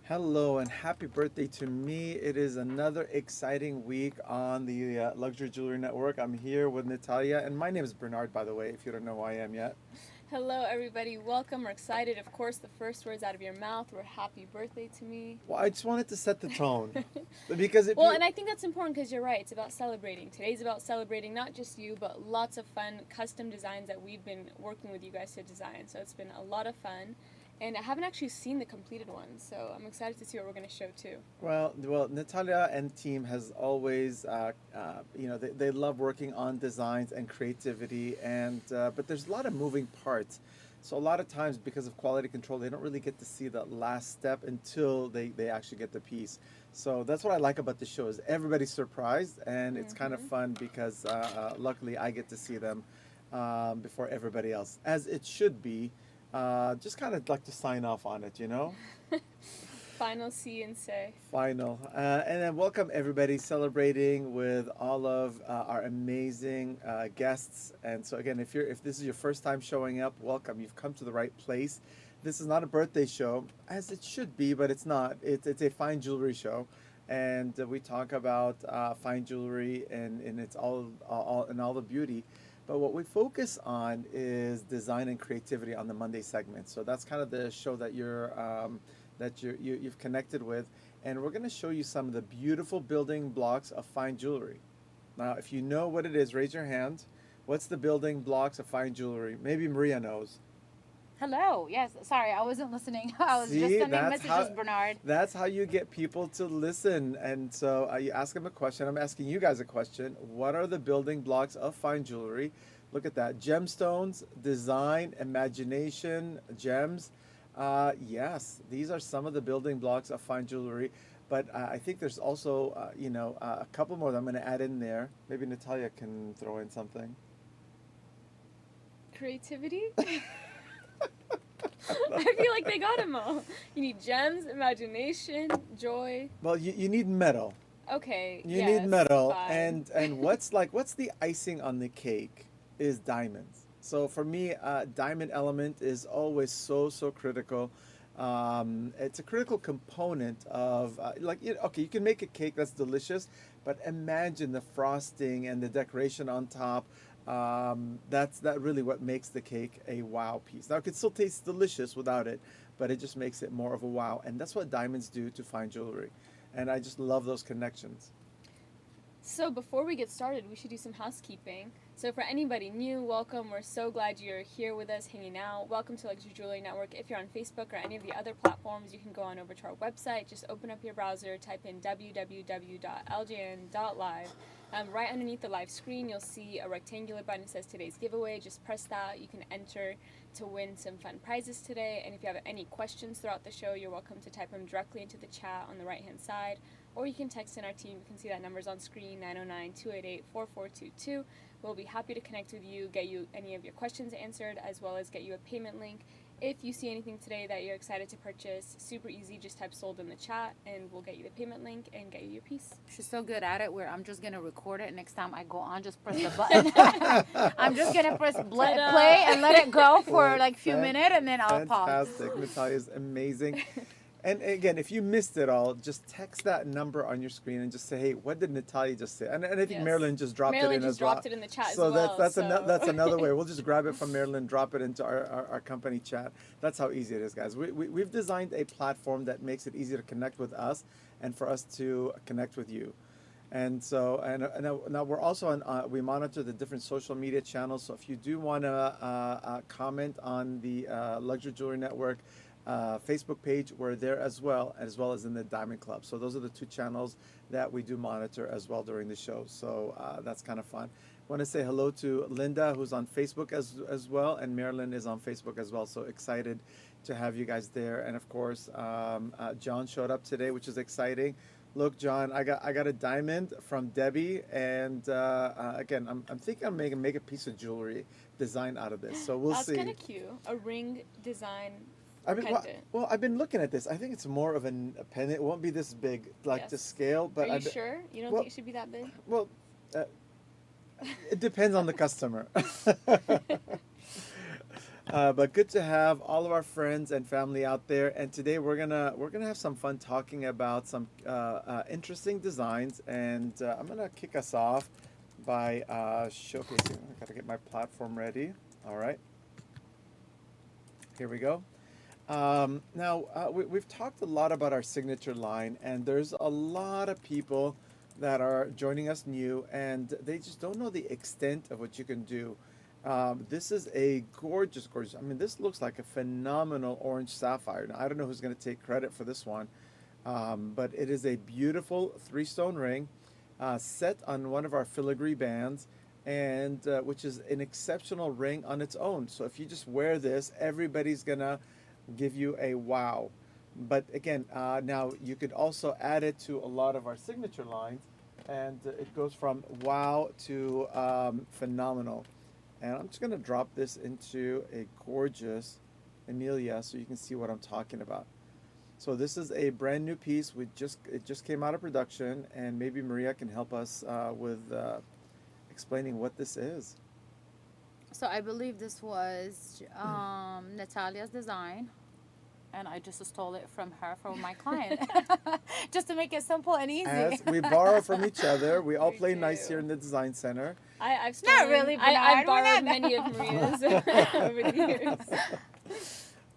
Hello and happy birthday to me. It is another exciting week on the Luxury Jewelry Network. I'm here with Natalia, and my name is Bernard, by the way, if you don't know who I am yet. Hello, everybody. Welcome. We're excited. Of course, the first words out of your mouth were happy birthday to me. Well, I just wanted to set the tone because if Well, you, and I think that's important because you're right. It's about celebrating. Today's about celebrating not just you, but lots of fun custom designs that we've been working with you guys to design. So it's been a lot of fun. And I haven't actually seen the completed one, so I'm excited to see what we're going to show too. Natalia and team has always, they love working on designs and creativity, and but there's a lot of moving parts. So a lot of times, because of quality control, they don't really get to see the last step until they actually get the piece. So that's what I like about the show is everybody's surprised, and it's kind of Mm-hmm. fun because luckily I get to see them before everybody else, as it should be. Just kind of like to sign off on it, you know? Final see and say. Final. And then welcome everybody celebrating with all of our amazing guests. And so again, if this is your first time showing up, welcome. You've come to the right place. This is not a birthday show, as it should be, but it's not. It's a fine jewelry show, and we talk about fine jewelry and it's all in all the beauty. But what we focus on is design and creativity on the Monday segment. So that's kind of the show that you've connected with, and we're going to show you some of the beautiful building blocks of fine jewelry. Now, if you know what it is, raise your hand. What's the building blocks of fine jewelry? Maybe Maria knows. Hello. Yes. Sorry, I wasn't listening. I was just See, sending messages, Bernard. that's how you get people to listen. And so you ask them a question. I'm asking you guys a question. What are the building blocks of fine jewelry? Look at that. Gemstones, design, imagination, gems. Yes, these are some of the building blocks of fine jewelry. But I think there's also, a couple more that I'm going to add in there. Maybe Natalia can throw in something. Creativity? I feel like they got them all. You need gems, imagination, joy. Well, you need metal. Okay, You need yes, metal, fine. and what's the icing on the cake is diamonds. So for me, diamond element is always so critical. It's a critical component of okay, you can make a cake that's delicious, but imagine the frosting and the decoration on top. That really what makes the cake a wow piece. Now it can still taste delicious without it, but it just makes it more of a wow, and that's what diamonds do to fine jewelry. And I just love those connections. So before we get started, we should do some housekeeping. So for anybody new, welcome. We're so glad you're here with us, hanging out. Welcome to Luxury Jewelry Network. If you're on Facebook or any of the other platforms, you can go on over to our website. Just open up your browser, type in www.ljn.live. Right underneath the live screen, you'll see a rectangular button that says today's giveaway. Just press that. You can enter to win some fun prizes today. And if you have any questions throughout the show, you're welcome to type them directly into the chat on the right-hand side. Or you can text in our team. You can see that number's on screen, 909-288-4422. We'll be happy to connect with you, get you any of your questions answered, as well as get you a payment link. If you see anything today that you're excited to purchase, super easy, just type sold in the chat and we'll get you the payment link and get you your piece. She's so good at it where I'm just going to record it. Next time I go on, just press the button. I'm just going to press play and let it go for like a few minutes and then I'll pause. Fantastic. Natalia's amazing. And again, if you missed it all, just text that number on your screen and just say, "Hey, what did Natalia just say?" And I think Yes. Marilyn just dropped it Marilyn in just as well. dropped it in the chat So as well. that's another way. We'll just grab it from Marilyn, drop it into our company chat. That's how easy it is, guys. We've designed a platform that makes it easy to connect with us and for us to connect with you. And so, now we're also on, we monitor the different social media channels. So if you do want to comment on the Luxury Jewelry Network Facebook page, we're there as well as in the Diamond Club. So those are the two channels that we do monitor as well during the show. So that's kind of fun. I want to say hello to Linda, who's on Facebook as well, and Marilyn is on Facebook as well. So excited to have you guys there. And of course, John showed up today, which is exciting. Look, John, I got a diamond from Debbie, and again, I'm thinking I'm make a piece of jewelry design out of this. So we'll That's see. kind of cute. A ring design Pendant. Well, I've been looking at this. I think it's more of a pendant. It won't be this big, like to scale. But are you sure? You don't think it should be that big? Well, it depends on the customer. But good to have all of our friends and family out there. And today we're gonna have some fun talking about some interesting designs. And I'm gonna kick us off by showcasing. I gotta get my platform ready. All right, here we go. We've talked a lot about our signature line, and there's a lot of people that are joining us new, and they just don't know the extent of what you can do. This is a gorgeous, gorgeous. I mean, this looks like a phenomenal orange sapphire. Now, I don't know who's going to take credit for this one, but it is a beautiful three-stone ring set on one of our filigree bands, and which is an exceptional ring on its own. So if you just wear this, everybody's gonna give you a wow. But again, now you could also add it to a lot of our signature lines, and it goes from wow to phenomenal. And I'm just gonna drop this into a gorgeous Amelia so you can see what I'm talking about. So this is a brand new piece. It just came out of production, and maybe Maria can help us with explaining what this is. So I believe this was Natalia's design, and I just stole it from her from my client, just to make it simple and easy. As we borrow from each other, we all We play nice do. here in the design center. I've stolen, Not really, Bernard. I've We're borrowed not- many of Maria's over the years.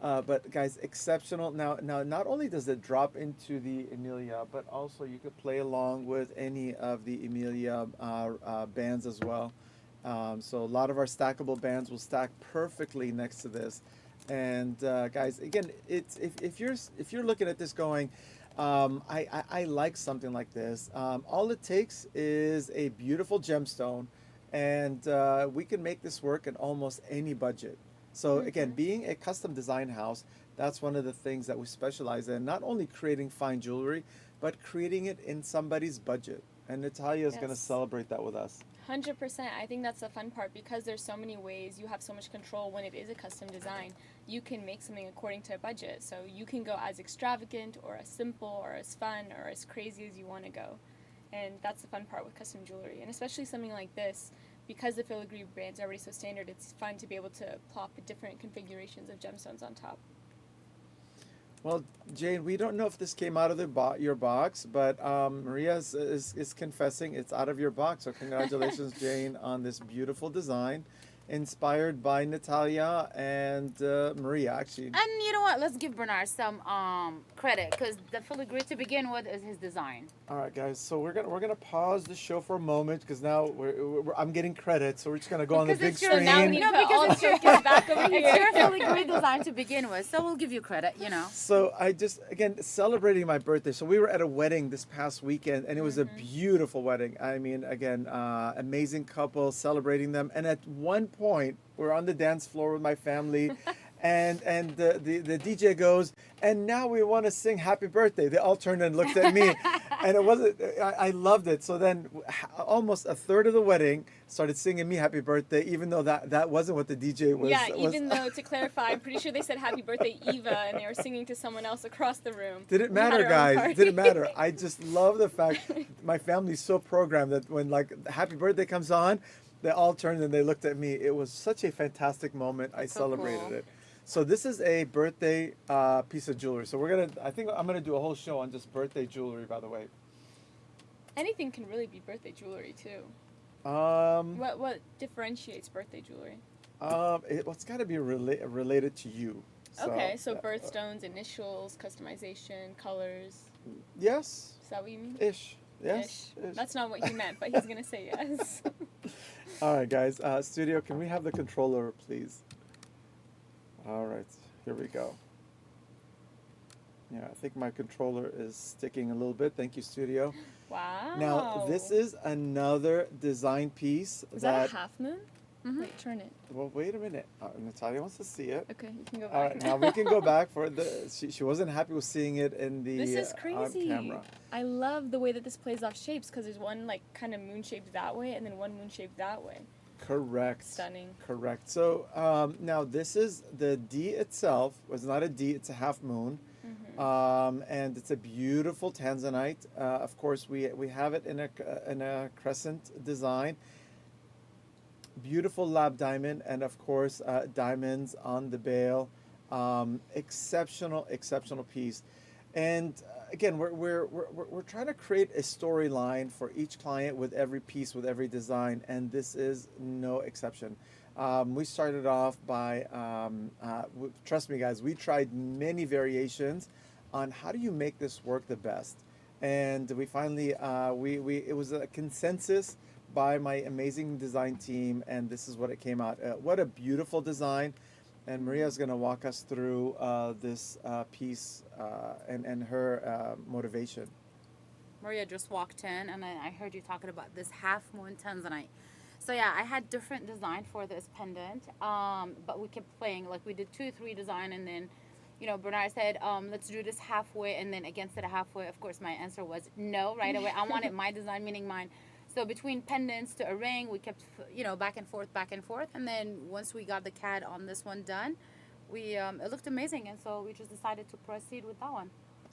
But guys, exceptional. Now, not only does it drop into the Emilia, but also you could play along with any of the Emilia bands as well. So a lot of our stackable bands will stack perfectly next to this. And guys, again, it's if you're looking at this going, I like something like this. All it takes is a beautiful gemstone, and we can make this work in almost any budget. So again, being a custom design house, that's one of the things that we specialize in. Not only creating fine jewelry, but creating it in somebody's budget. And Natalia is going to Yes. celebrate that with us. 100%. I think that's the fun part because there's so many ways. You have so much control when it is a custom design. You can make something according to a budget. So you can go as extravagant or as simple or as fun or as crazy as you want to go. And that's the fun part with custom jewelry. And especially something like this, because the filigree brand's already so standard, it's fun to be able to plop different configurations of gemstones on top. Well, Jane, we don't know if this came out of your box, but Maria is confessing it's out of your box. So congratulations, Jane, on this beautiful design, inspired by Natalia and Maria, actually. And you know what? Let's give Bernard some credit, because the filigree to begin with is his design. All right, guys. So we're gonna pause the show for a moment because now I'm getting credit. So we're just gonna go on the Because big it's your- screen. So now we need No, to put all the because it's focus back over It's here. your filigree design to begin with, so we'll give you credit, you know. So I just again celebrating my birthday. So we were at a wedding this past weekend, and it was a beautiful wedding. I mean, again, amazing couple celebrating them. And at one point, we're on the dance floor with my family, and the DJ goes, and now we want to sing Happy Birthday. They all turned and looked at me, and it wasn't. I loved it. So then, almost a third of the wedding started singing me Happy Birthday, even though that wasn't what the DJ was. Yeah, even though, to clarify, I'm pretty sure they said Happy Birthday Eva and they were singing to someone else across the room. Didn't We had matter, our own guys. party. Didn't matter. I just love the fact my family's so programmed that when like Happy Birthday comes on, they all turned and they looked at me. It was such a fantastic moment. I So celebrated cool. it. So this is a birthday piece of jewelry. So I think I'm gonna do a whole show on just birthday jewelry. By the way, Anything can really be birthday jewelry too. um, What differentiates birthday jewelry? it's got to be related to you. Okay, so birthstones, initials, customization, colors. Yes, Is that what you mean? ish. Yes. Ish. Ish. That's not what he meant, but he's gonna say yes. All right, guys. Studio, can we have the controller, please? All right, here we go. Yeah, I think my controller is sticking a little bit. Thank you, Studio. Wow. Now, this is another design piece Is that a half moon? Mhm. Wait, turn it. Well, wait a minute. Natalia wants to see it. Okay, you can go back. All right, now we can go back for she wasn't happy with seeing it in the This is on crazy. camera. I love the way that this plays off shapes because there's one like kind of moon shaped that way and then one moon shaped that way. Correct. Stunning. Correct. So now this is the D itself was not a D; it's a half moon. And it's a beautiful tanzanite. Of course, we have it in a crescent design. Beautiful lab diamond, and of course, diamonds on the bail. Exceptional, exceptional piece. And again, we're trying to create a storyline for each client with every piece, with every design, and this is no exception. We started off by, trust me, guys, we tried many variations on how do you make this work the best. And we finally, it was a consensus by my amazing design team, and this is what it came out. What a beautiful design! And Maria's going to walk us through this piece and her motivation. Maria just walked in, and I heard you talking about this half moon tanzanite. So yeah, I had different design for this pendant, but we kept playing. Like we did 2, 3 design, and then, Bernard said, let's do this halfway, and then against it halfway. Of course, my answer was no right away. I wanted my design, meaning mine. So between pendants to a ring, we kept, back and forth, and then once we got the CAD on this one done, we it looked amazing, and so we just decided to proceed with that one.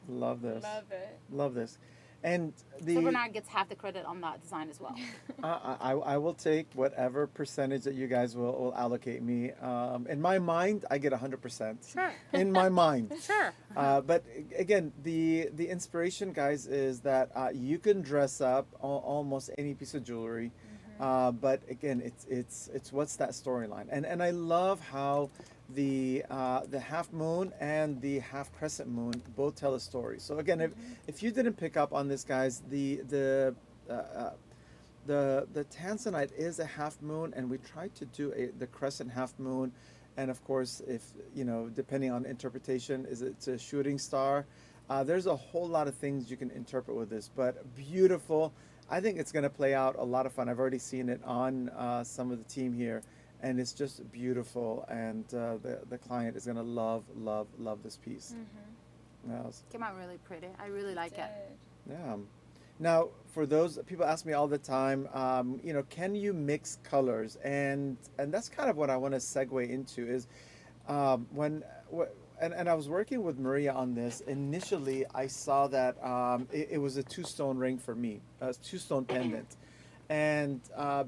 Love this. Love it. Love this. And So Bernard gets half the credit on that design as well. I will take whatever percentage that you guys will allocate me. In my mind, I get 100%. Sure. In my mind. Sure. But again, the inspiration, guys, is that you can dress up almost any piece of jewelry. But again, it's what's that storyline, and I love how the half moon and the half crescent moon both tell a story. So again, if you didn't pick up on this, guys, the tanzanite is a half moon, and we tried to do the crescent half moon, and of course, if depending on interpretation, is it's a shooting star. There's a whole lot of things you can interpret with this, but beautiful. I think it's going to play out a lot of fun. I've already seen it on some of the team here, and it's just beautiful. And the client is going to love this piece. Yes. Came out really pretty. I really like it. Yeah. Now, for those people ask me all the time, can you mix colors? And that's kind of what I want to segue into is and I was working with Maria on this. Initially, I saw that it was a 2-stone ring for me, a 2-stone pendant. And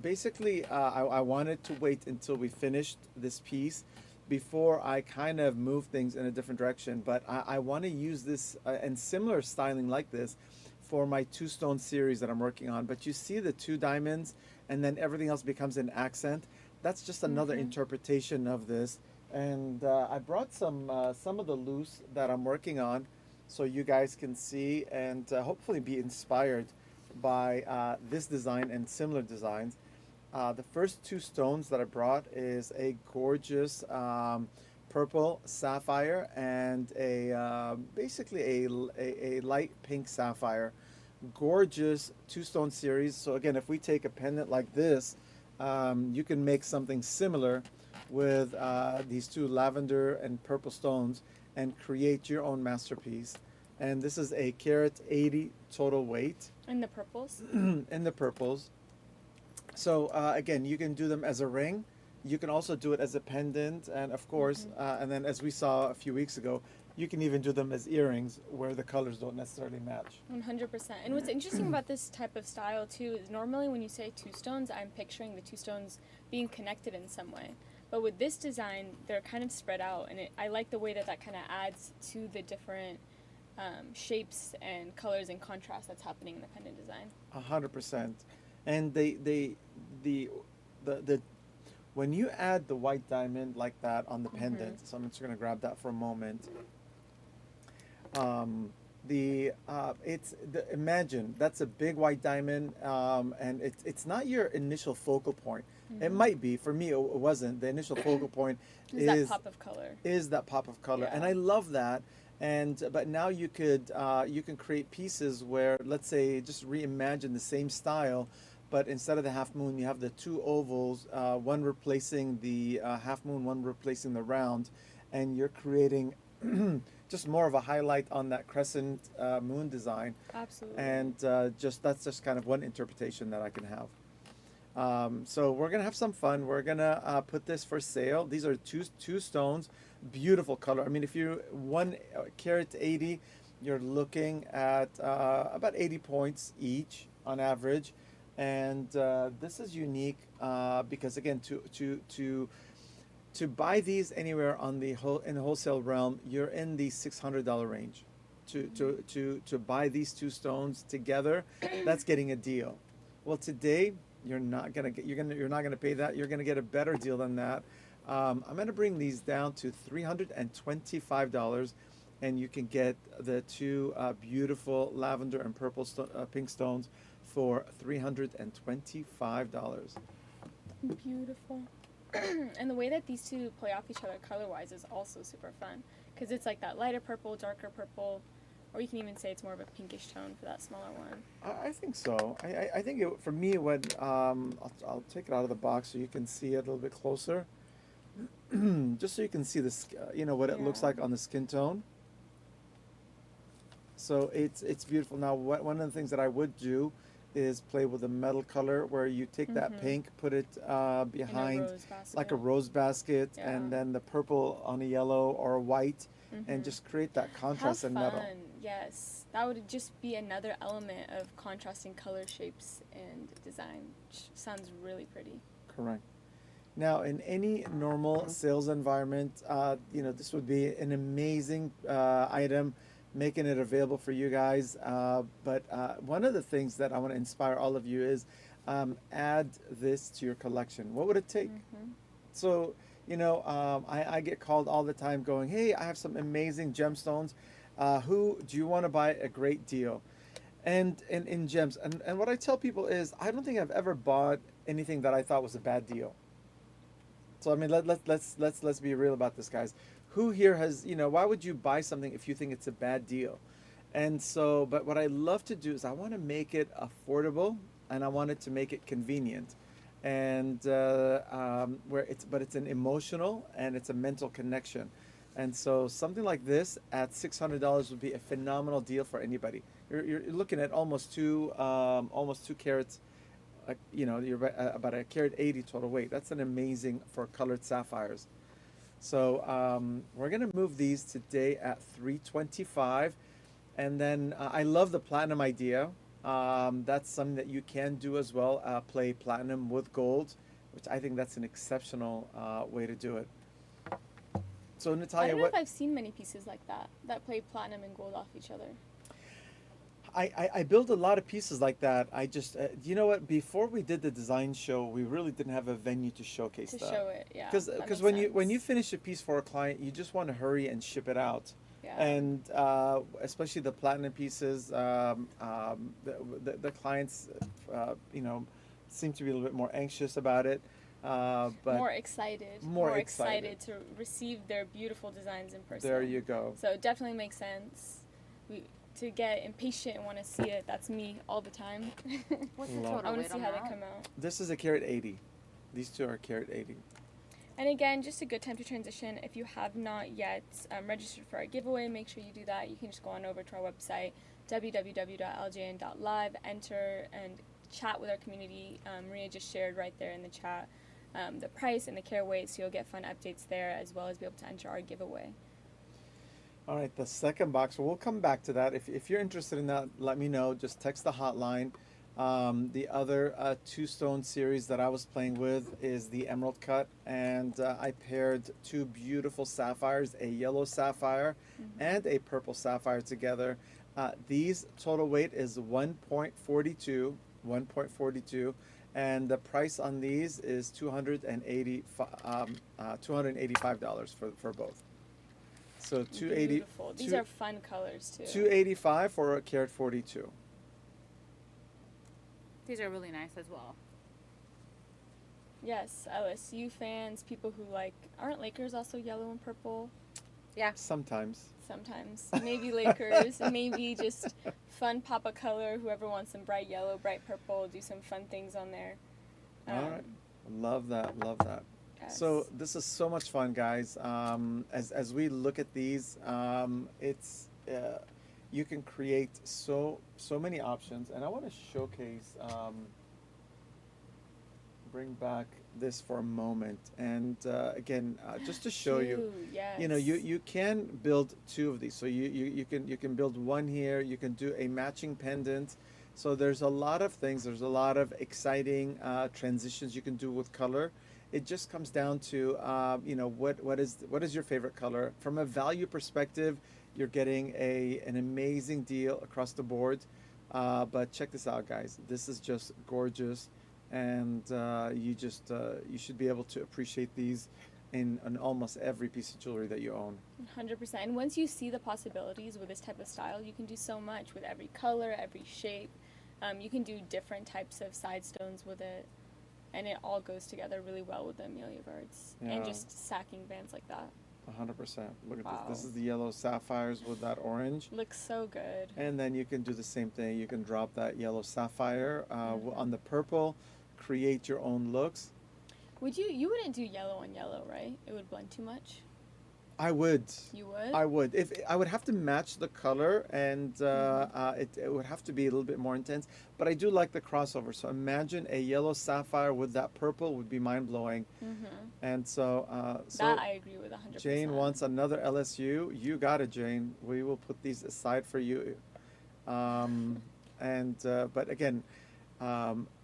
basically, I wanted to wait until we finished this piece before I kind of move things in a different direction. But I want to use this and similar styling like this for my 2-stone series that I'm working on. But you see the 2 diamonds, and then everything else becomes an accent. That's just another interpretation of this. And I brought some of the loose that I'm working on, so you guys can see and hopefully be inspired by this design and similar designs. The first 2 stones that I brought is a gorgeous purple sapphire and basically a light pink sapphire. Gorgeous 2-stone series. So again, if we take a pendant like this, you can make something similar with these 2 lavender and purple stones and create your own masterpiece. And this is a carat 80 total weight. And the purples? In the purples. So again, you can do them as a ring. You can also do it as a pendant, and of course, and then as we saw a few weeks ago, you can even do them as earrings where the colors don't necessarily match. 100%. And what's interesting about this type of style too is normally when you say 2 stones, I'm picturing the 2 stones being connected in some way. But with this design, they're kind of spread out, and I like the way that kind of adds to the different shapes and colors and contrast that's happening in the pendant design. 100%. And the when you add the white diamond like that on the pendant, so I'm just going to grab that for a moment. Imagine that's a big white diamond, and it's not your initial focal point. It might be, for me it wasn't. The initial focal point is that pop of color. Yeah. And I love that. But now you can create pieces where, let's say, just reimagine the same style, but instead of the half moon, you have the 2 ovals, one replacing the half moon, one replacing the round, and you're creating just more of a highlight on that crescent moon design. Absolutely. And that's just kind of one interpretation that I can have. So we're gonna have some fun. We're gonna put this for sale. These are two stones, beautiful color. I mean, if you 1 carat 80, you're looking at about 80 points each on average. And this is unique because again, to buy these anywhere on the in the wholesale realm, you're in the $600 range. To buy these two stones together, that's getting a deal. Well, today you're not gonna pay that. You're gonna get a better deal than that. I'm gonna bring these down to $325, and you can get the two beautiful lavender and pink stones for $325. Beautiful. And the way that these two play off each other color-wise is also super fun because it's like that lighter purple, darker purple, or you can even say it's more of a pinkish tone for that smaller one. I think so. I think for me, when I'll take it out of the box so you can see it a little bit closer, just so you can see this, what it looks Yeah. like on the skin tone. So it's beautiful. Now, one of the things that I would do is play with a metal color where you take that Mhm. pink, put it In a behind rose basket. like a rose basket, Yeah. and then the purple on a yellow or a white, and Mhm. just create that How contrast in metal. fun! Yes, that would just be another element of contrasting color, shapes, and design. Which sounds really pretty. Correct. Now, in any normal sales environment, this would be an amazing item, making it available for you guys. But one of the things that I want to inspire all of you is add this to your collection. What would it take? Mhm. So, I get called all the time going, hey, I have some amazing gemstones. Who do you want to buy a great deal? And in gems. And what I tell people is, I don't think I've ever bought anything that I thought was a bad deal. So I mean, let's be real about this, guys. Who here has, why would you buy something if you think it's a bad deal? And so, but what I love to do is I want to make it affordable, and I want it to make it convenient, and but it's an emotional and it's a mental connection. And so something like this at $600 would be a phenomenal deal for anybody. You're looking at almost 2 carats, about a carat 80 total weight. That's an amazing for colored sapphires. So we're gonna move these today at 325, and then I love the platinum idea. That's something that you can do as well. Play platinum with gold, which I think that's an exceptional way to do it. So I Natalia, don't know if I've seen many pieces like that play platinum and gold off each other. I build a lot of pieces like that. I just, you know what? Before we did the design show, we really didn't have a venue to showcase To that. show it, yeah. Because That makes when you sense. finish a piece for a client, you just want to hurry and ship it out. Yeah. And especially the platinum pieces, the clients, seem to be a little bit more anxious about it. But More excited. more excited. to receive their beautiful designs in person. There you go. So it definitely makes sense. To get impatient and want to see it, that's me all the time. What's the Love total I want weight to see on how they that? come out. This is a carat 80. These two are carat 80. And again, just a good time to transition. If you have not yet registered for our giveaway, make sure you do that. You can just go on over to our website, www.ljn.live, enter and chat with our community. Maria just shared right there in the chat the price and the carat weight, so you'll get fun updates there as well as be able to enter our giveaway. All right, the second box, we'll come back to that. If you're interested in that, let me know. Just text the hotline. The other two-stone series that I was playing with is the emerald cut, and I paired two beautiful sapphires, a yellow sapphire and a purple sapphire together. These total weight is 1.42, and the price on these is $285 for both. So 280. Beautiful. These are fun colors too. 285 for a carat 42. These are really nice as well. Yes, LSU fans, people who aren't Lakers also yellow and purple? Yeah. Sometimes. Sometimes. Maybe Lakers, maybe just fun pop of color. Whoever wants some bright yellow, bright purple, do some fun things on there. All right. Love that. Love that. Yes. So this is so much fun, guys. As we look at these, it's you can create so many options, and I want to showcase. Bring back this for a moment, and again, just to show you. Yes. You can build two of these. So you can build one here. You can do a matching pendant. So there's a lot of things. There's a lot of exciting transitions you can do with color. It just comes down to what is your favorite color. From a value perspective, you're getting an amazing deal across the board. But check this out, guys. This is just gorgeous, and you should be able to appreciate these in almost every piece of jewelry that you own. 100%. And once you see the possibilities with this type of style, you can do so much with every color, every shape. You can do different types of side stones with it, and it all goes together really well with the Amelia birds and Yeah. just sacking bands like that. 100%. Look at Wow. this. This is the yellow sapphires with that orange. Looks so good. And then you can do the same thing. You can drop that yellow sapphire Mhm. on the purple, create your own looks. You wouldn't do yellow on yellow, right? It would blend too much. I would. You would? I would. If I would have to match the color, and Mhm. it would have to be a little bit more intense. But I do like the crossover. So imagine a yellow sapphire with that purple would be mind blowing. Mhm. And so, That I agree with 100%. Jane wants another LSU. You got it, Jane. We will put these aside for you. Um, but again,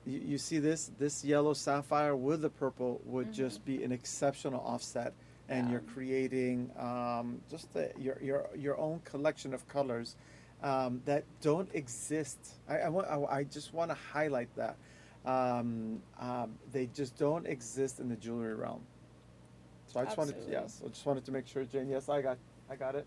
you see this yellow sapphire with the purple would just be an exceptional offset, and Yeah. you're creating just your own collection of colors that don't exist. I just want to highlight that they just don't exist in the jewelry realm. So I just wanted Absolutely. yes, I just wanted to make sure, Jane. Yes, I got it.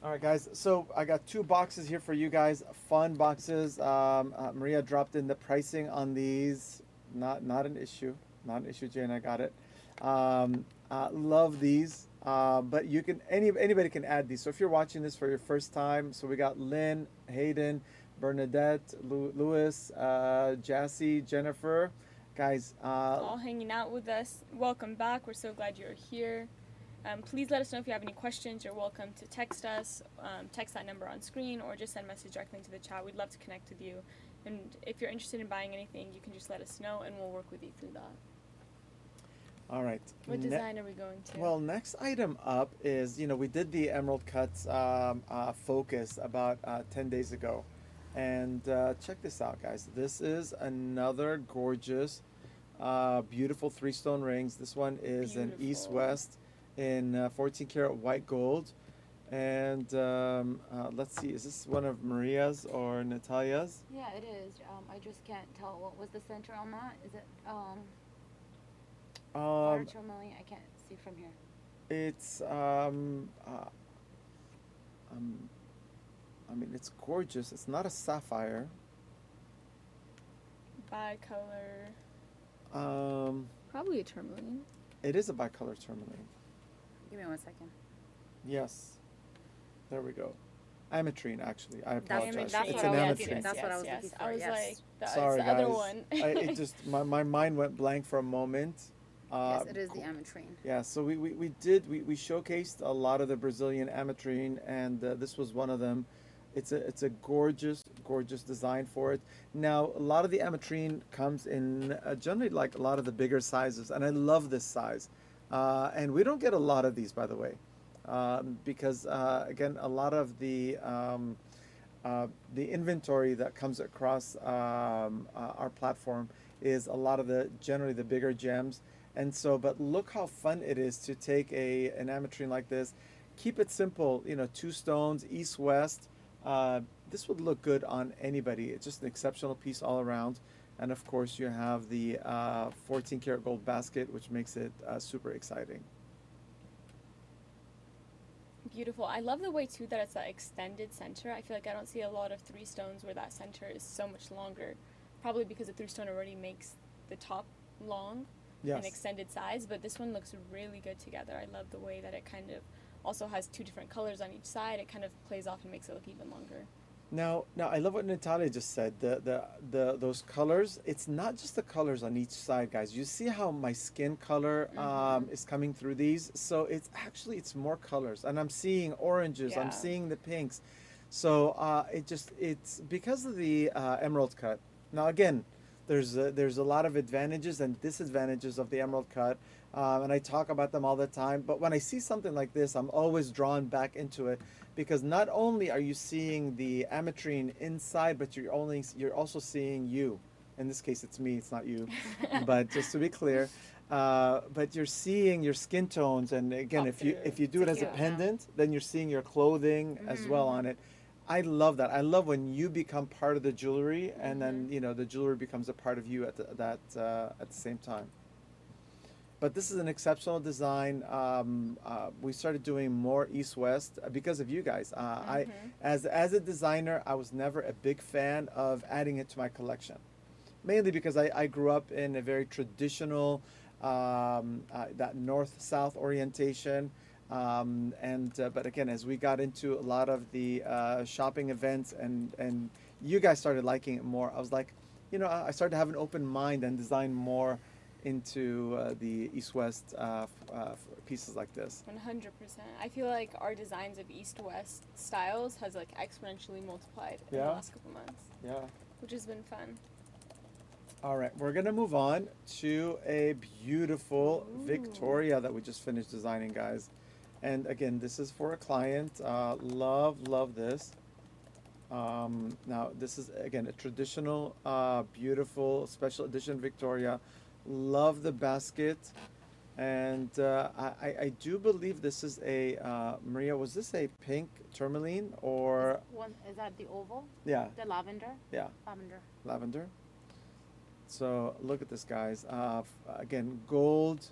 All right, guys. So I got two boxes here for you guys. Fun boxes. Maria dropped in the pricing on these. Not an issue. Not an issue, Jane. I got it. Love these. But you can anybody can add these. So if you're watching this for your first time, so we got Lynn, Hayden, Bernadette, Lewis, Jassy, Jennifer, guys. All hanging out with us. Welcome back. We're so glad you're here. Please let us know if you have any questions. You're welcome to text us, text that number on screen, or just send a message directly into the chat. We'd love to connect with you. And if you're interested in buying anything, you can just let us know, and we'll work with you through that. All right. What design are we going to? Well, next item up is, we did the Emerald Cuts focus about 10 days ago. And check this out, guys. This is another gorgeous, beautiful three-stone rings. This one is an Beautiful. east-west in 14 karat white gold. And let's see, is this one of Maria's or Natalia's? Yeah, it is. I just can't tell what was the center on that. Is it large or milli? I can't see from here. It's I mean, it's gorgeous. It's not a sapphire. Bicolor. Probably a tourmaline. It is a bicolor tourmaline. Give me 1 second. Yes. There we go. Ametrine, actually. I That's- apologize. that's it's what an I was ametrine. thinking. That's what I was looking for, I was yes. like, that's Sorry, the guys. other one. It just my mind went blank for a moment. Yes, it is the ametrine. Yeah, so we showcased a lot of the Brazilian ametrine, and this was one of them. It's a gorgeous design for it. Now a lot of the ametrine comes in generally like a lot of the bigger sizes, and I love this size. And we don't get a lot of these, by the way, because again, a lot of the inventory that comes across our platform is a lot of generally the bigger gems. And so, but look how fun it is to take an ametrine like this, keep it simple, 2 stones, east-west. This would look good on anybody. It's just an exceptional piece all around. And of course, you have the 14 karat gold basket, which makes it super exciting. Beautiful. I love the way too that it's that extended center. I feel like I don't see a lot of 3 stones where that center is so much longer. Probably because the 3 stone already makes the top long Yes. and extended size, but this one looks really good together. I love the way that it kind of also has 2 different colors on each side. It kind of plays off and makes it look even longer. Now, I love what Natalia just said. Those colors. It's not just the colors on each side, guys. You see how my skin color is coming through these. So it's more colors, and I'm seeing oranges. Yeah. I'm seeing the pinks. So it's because of the emerald cut. Now again, There's a lot of advantages and disadvantages of the emerald cut, and I talk about them all the time. But when I see something like this, I'm always drawn back into it because not only are you seeing the ametrine inside, but you're also seeing you. In this case, it's me. It's not you, but just to be clear, but you're seeing your skin tones, and again, Pop if through. you do it It's as a cute. pendant, then you're seeing your clothing as well on it. I love that. I love when you become part of the jewelry, and then the jewelry becomes a part of you at the same time. But this is an exceptional design. We started doing more East-West because of you guys. As a designer, I was never a big fan of adding it to my collection, mainly because I grew up in a very traditional, that north-south orientation. But again, as we got into a lot of the shopping events and you guys started liking it more, I was like, I started to have an open mind and design more into the East-West pieces like this. 100%. I feel like our designs of East-West styles has like exponentially multiplied in the Yeah. last couple months, Yeah. which has been fun. All right, we're gonna move on to a beautiful Ooh. Victoria that we just finished designing, guys. And again, this is for a client. Love this. Now, this is again a traditional, beautiful special edition Victoria. Love the basket, and I do believe this is a Maria. Was this a pink tourmaline or Is that the oval? yeah, The lavender? yeah, Lavender. lavender? So look at this, guys. Again, gold,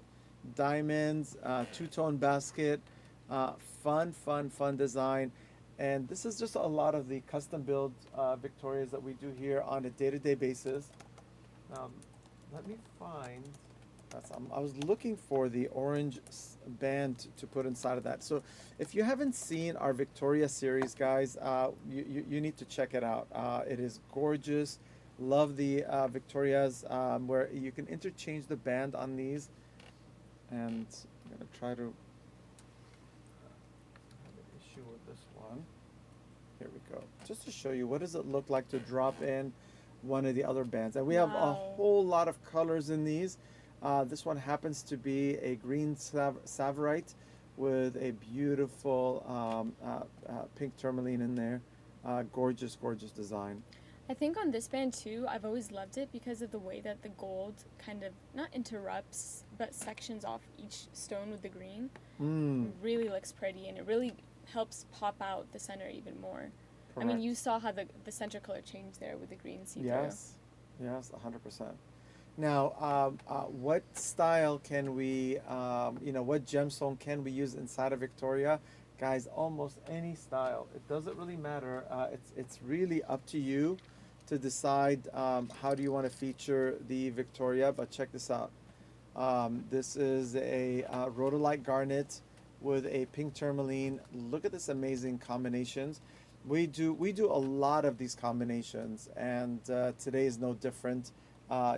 diamonds, two-tone basket, fun design. And this is just a lot of the custom build Victorias that we do here on a day-to-day basis. Let me find. I was looking for the orange band to put inside of that. So if you haven't seen our Victoria series, guys, you need to check it out. It is gorgeous. Love the Victorias where you can interchange the band on these. And I'm going to try to have an issue with this one. Here we go. Just to show you what does it look like to drop in one of the other bands. And we have a Wow. whole lot of colors in these. This one happens to be a green savarite with a beautiful pink tourmaline in there. Gorgeous design. I think on this band too, I've always loved it because of the way that the gold kind of not interrupts, but sections off each stone with the green. It really looks pretty, and it really helps pop out the center even more. I mean, you saw how the center color changed there with the green see-through. Yes, 100%. Now, what style can we, what gemstone can we use inside of Victoria? Guys, almost any style. It doesn't really matter. It's really up to you to decide how do you want to feature the Victoria. But check this out. This is a rhodolite garnet with a pink tourmaline. Look at this amazing combinations. We do a lot of these combinations, and today is no different.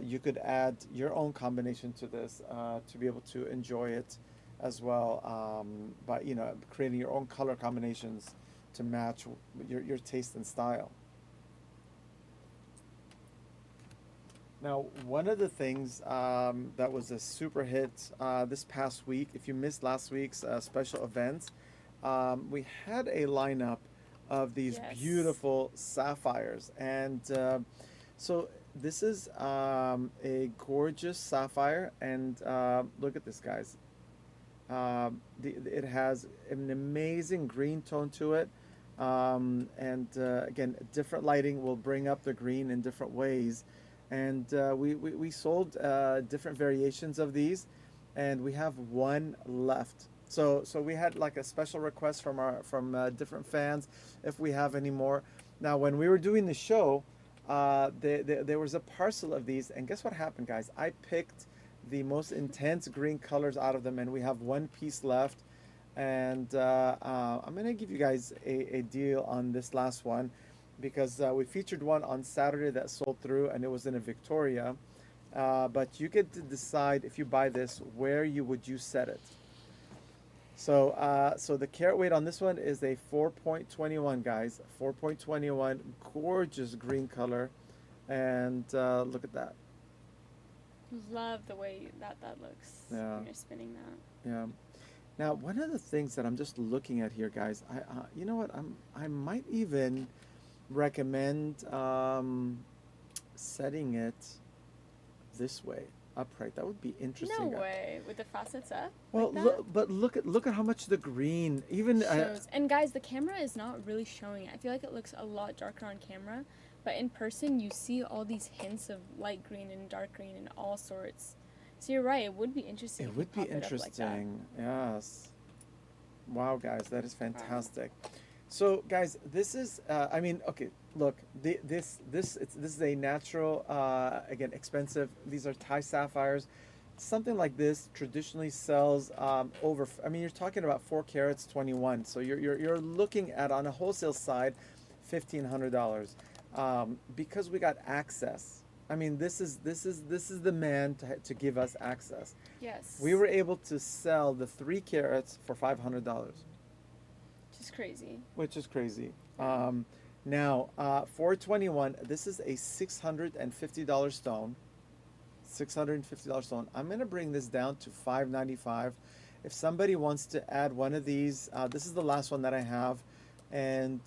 You could add your own combination to this to be able to enjoy it as well by creating your own color combinations to match your taste and style. Now, one of the things that was a super hit this past week, if you missed last week's special events, we had a lineup of these Yes. beautiful sapphires. And so this is a gorgeous sapphire. And look at this, guys. It has an amazing green tone to it. And again, different lighting will bring up the green in different ways. And we sold different variations of these, and we have one left. So we had like a special request from different fans if we have any more. Now, when we were doing the show, there was a parcel of these, and guess what happened, guys? I picked the most intense green colors out of them, and we have one piece left. And I'm gonna give you guys a deal on this last one, because we featured one on Saturday that sold through, and it was in a Victoria. But you get to decide if you buy this, where would you set it. So the carat weight on this one is a 4.21, guys. 4.21, gorgeous green color, and look at that. Love the way that looks Yeah. when you're spinning that. Yeah. Now, one of the things that I'm just looking at here, guys, you know what? I might even recommend setting it this way, upright. That would be No interesting. way, with the facets up Well, like that. but look at how much the green, even Shows. And guys, the camera is not really showing it. I feel like it looks a lot darker on camera, but in person you see all these hints of light green and dark green and all sorts. So you're right, it would be interesting. it if would you be pop it up like that. interesting. Yes. Wow, guys, that is fantastic. So, guys, this is, I mean, okay, look, this is a natural, again, expensive. These are Thai sapphires. Something like this traditionally sells over. I mean, you're talking about 4 carats, 21. So you're looking at on a wholesale side, $1,500, because we got access. I mean, this is the man to give us access. Yes. We were able to sell the 3 carats for $500, Which is crazy. which is crazy. Now, 421. This is a $650 stone. $650 stone. I'm gonna bring this down to $595. If somebody wants to add one of these, this is the last one that I have. And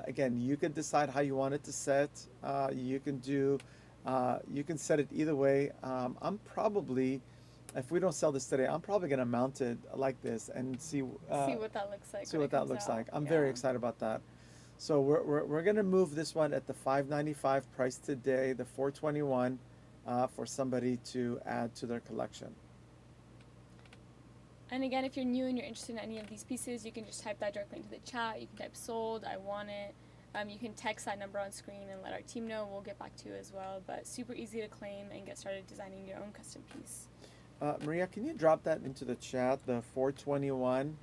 again, you can decide how you want it to set. You can do, you can set it either way. I'm probably, if we don't sell this today, I'm probably gonna mount it like this and see. See what that looks like. See when what it that comes looks out. like. I'm Yeah. very excited about that. So we're gonna move this one at the $595 price today, the 421, for somebody to add to their collection. And again, if you're new and you're interested in any of these pieces, you can just type that directly into the chat. You can type sold, I want it. You can text that number on screen and let our team know. We'll get back to you as well. But super easy to claim and get started designing your own custom piece. Maria, can you drop that into the chat, the 421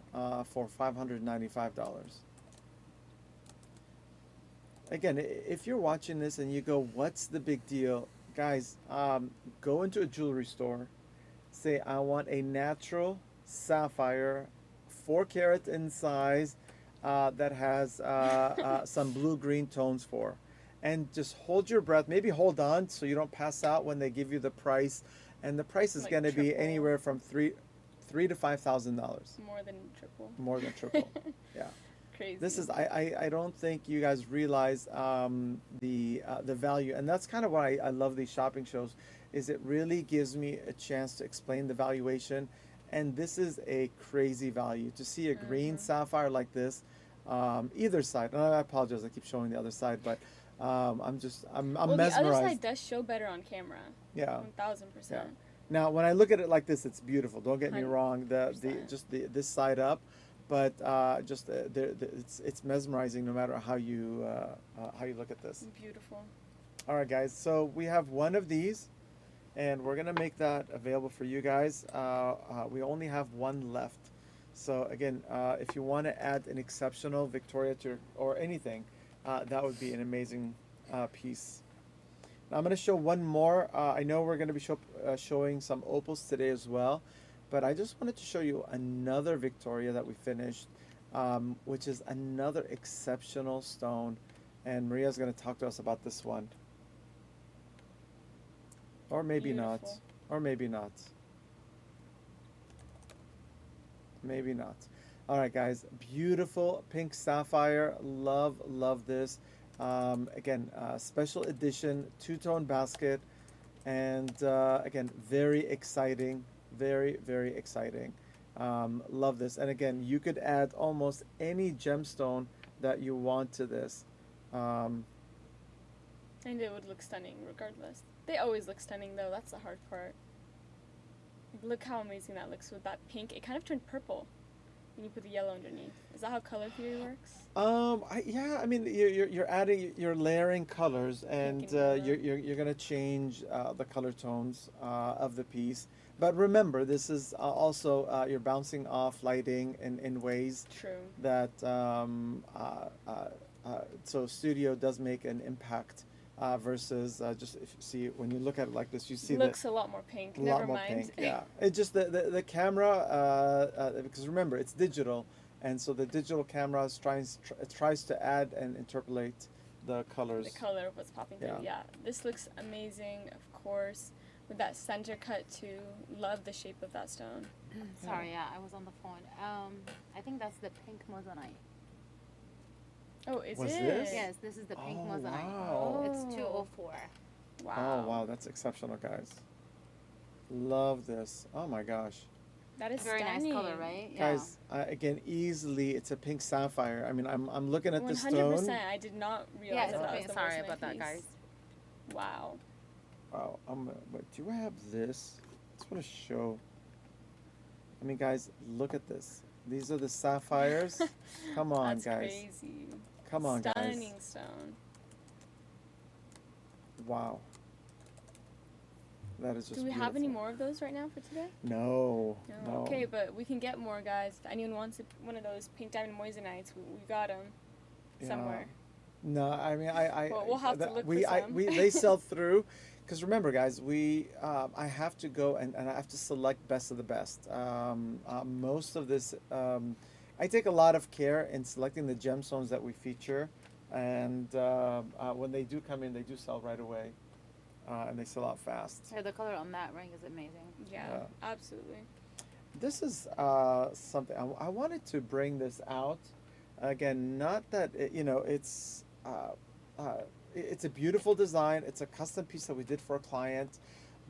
for $595? Again, if you're watching this and you go, what's the big deal? Guys, go into a jewelry store, say, I want a natural sapphire, 4 carat in size, that has some blue-green tones for. And just hold your breath, maybe hold on so you don't pass out when they give you the price. And the price is Like going to be triple. anywhere from three to $5,000. More than triple. More than triple. Yeah. Crazy. This is I don't think you guys realize the value, and that's kind of why I love these shopping shows, is it really gives me a chance to explain the valuation, and this is a crazy value to see a green sapphire like this, either side. And I apologize, I keep showing the other side, but I'm well, mesmerized. the other side does show better on camera. Yeah. 1000%. Yeah. Now, when I look at it like this, it's beautiful. Don't get me 100%. wrong. This side up, but it's mesmerizing no matter how you look at this. Beautiful. All right, guys. So we have one of these, and we're gonna make that available for you guys. We only have one left. So again, if you want to add an exceptional Victoria to or anything, that would be an amazing piece. Now I'm going to show one more. I know we're going to be showing some opals today as well, but I just wanted to show you another Victoria that we finished, which is another exceptional stone. And Maria's going to talk to us about this one. Or maybe not. Beautiful. Or maybe not. Maybe not. All right, guys. Beautiful pink sapphire. Love this. Again, special edition two-tone basket, and again, very exciting, very exciting. Love this, and again, you could add almost any gemstone that you want to this. And it would look stunning regardless. They always look stunning though, that's the hard part. Look how amazing that looks with that pink. It kind of turned purple when you put the yellow underneath. Is that how color theory works? I mean, you're layering colors, and Pink and yellow. you're gonna change the color tones of the piece. But remember, this is also you're bouncing off lighting in ways True. that so studio does make an impact versus just if you see when you look at it like this, you see Looks a lot more pink. a Never lot more mind. pink. Yeah, it's just the camera because remember it's digital, and so the digital camera tries to add and interpolate the colors. The color of what's popping through. Yeah. Yeah. This looks amazing, of course. with that center cut too. Love the shape of that stone. Sorry, yeah, I was on the phone. I think that's the pink moissanite. Oh, is Was it? this? Yes, this is the pink Oh, moissanite. wow. It's 204. Wow. Oh, wow, that's exceptional, guys. Love this. Oh my gosh. That is Very stunning. nice color, right? Yeah. Guys, again, easily, it's a pink sapphire. I mean, I'm looking at the 100%. stone. I did not Yeah, realize it's that, a that was pink. the Sorry moissanite about that, piece. guys. Wow. Wow. Wait, do I have this? I just want to show. I mean, guys, look at this. These are the sapphires. Come on, That's guys. crazy. Come on, Stunning guys. stone. Wow. That is just Do we have any beautiful. more of those right now for today? No. No. Okay, but we can get more, guys. If anyone wants one of those pink diamond moissanites, we got them Yeah. somewhere. No, I mean, I Well, we'll have to look for some. they sell through, because remember, guys, I have to go and I have to select best of the best. Most of this, I take a lot of care in selecting the gemstones that we feature, and when they do come in, they do sell right away, and they sell out fast. Yeah, the color on that ring is amazing. Yeah, Yeah. absolutely. This is something I wanted to bring this out. Again, not that it's it's a beautiful design. It's a custom piece that we did for a client,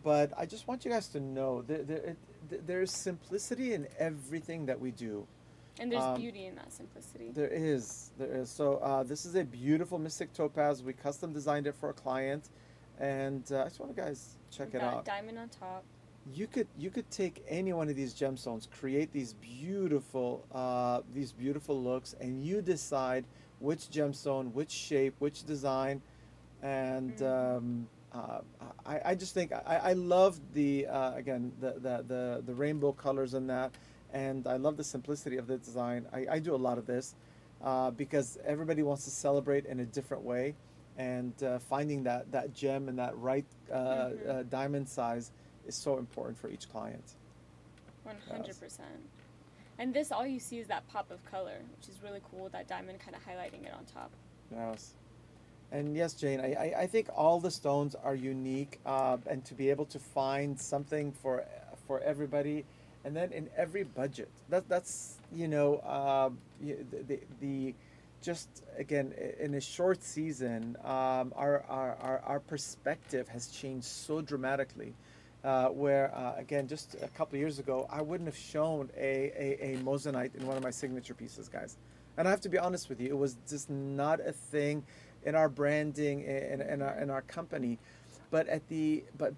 but I just want you guys to know there's simplicity in everything that we do. And there's beauty in that simplicity. There is. So this is a beautiful Mystic Topaz. We custom designed it for a client, and I just want you guys check We've it got out. diamond on top. You could take any one of these gemstones, create these beautiful looks, and you decide which gemstone, which shape, which design, and I just think I love the again the rainbow colors in that, and I love the simplicity of the design. I do a lot of this because everybody wants to celebrate in a different way, and finding that gem and that right diamond size is so important for each client. 100%. And this, all you see is that pop of color, which is really cool. That diamond kind of highlighting it on top. Yes. And yes, Jane, I think all the stones are unique, and to be able to find something for everybody, and then in every budget. That's the just again in a short season, our perspective has changed so dramatically. Where again, just a couple of years ago, I wouldn't have shown a moissanite in one of my signature pieces, guys. And I have to be honest with you, it was just not a thing in our branding, in our company. But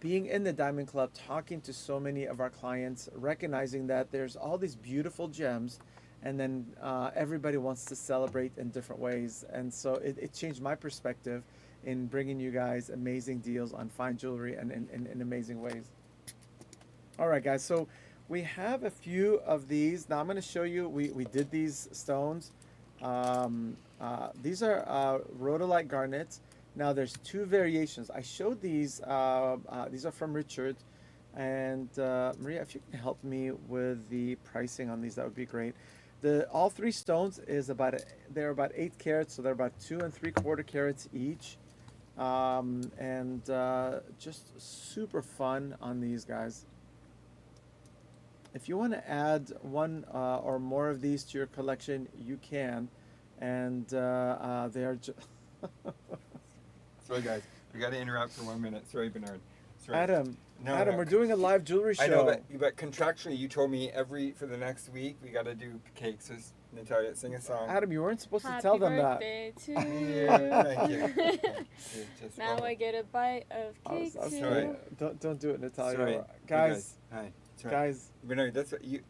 being in the Diamond Club, talking to so many of our clients, recognizing that there's all these beautiful gems, and then everybody wants to celebrate in different ways, and so it changed my perspective in bringing you guys amazing deals on fine jewelry and in amazing ways. All right, guys, so we have a few of these. Now I'm going to show you, we did these stones. These are rhodolite garnets. Now there's two variations. I showed these are from Richard. And Maria, if you can help me with the pricing on these, that would be great. All three stones is they're about 8 carats, so they're about 2 3/4 carats each. And just super fun on these guys. If you want to add one or more of these to your collection, you can. And they are just Sorry, guys. We got to interrupt for 1 minute. Sorry, Bernard. Sorry. Adam, No, Adam, no. we're doing a live jewelry show. I know, but contractually, you told me for the next week we got to do cakes. So Natalia, sing a song. Adam, you weren't supposed to Happy tell them that. birthday to Yeah, thank you. you. Just Now one. I get a bite of cake I'm too. sorry. Don't do it, Natalia. Sorry. Guys, Hi. Sorry. guys, Bernard, that's what you.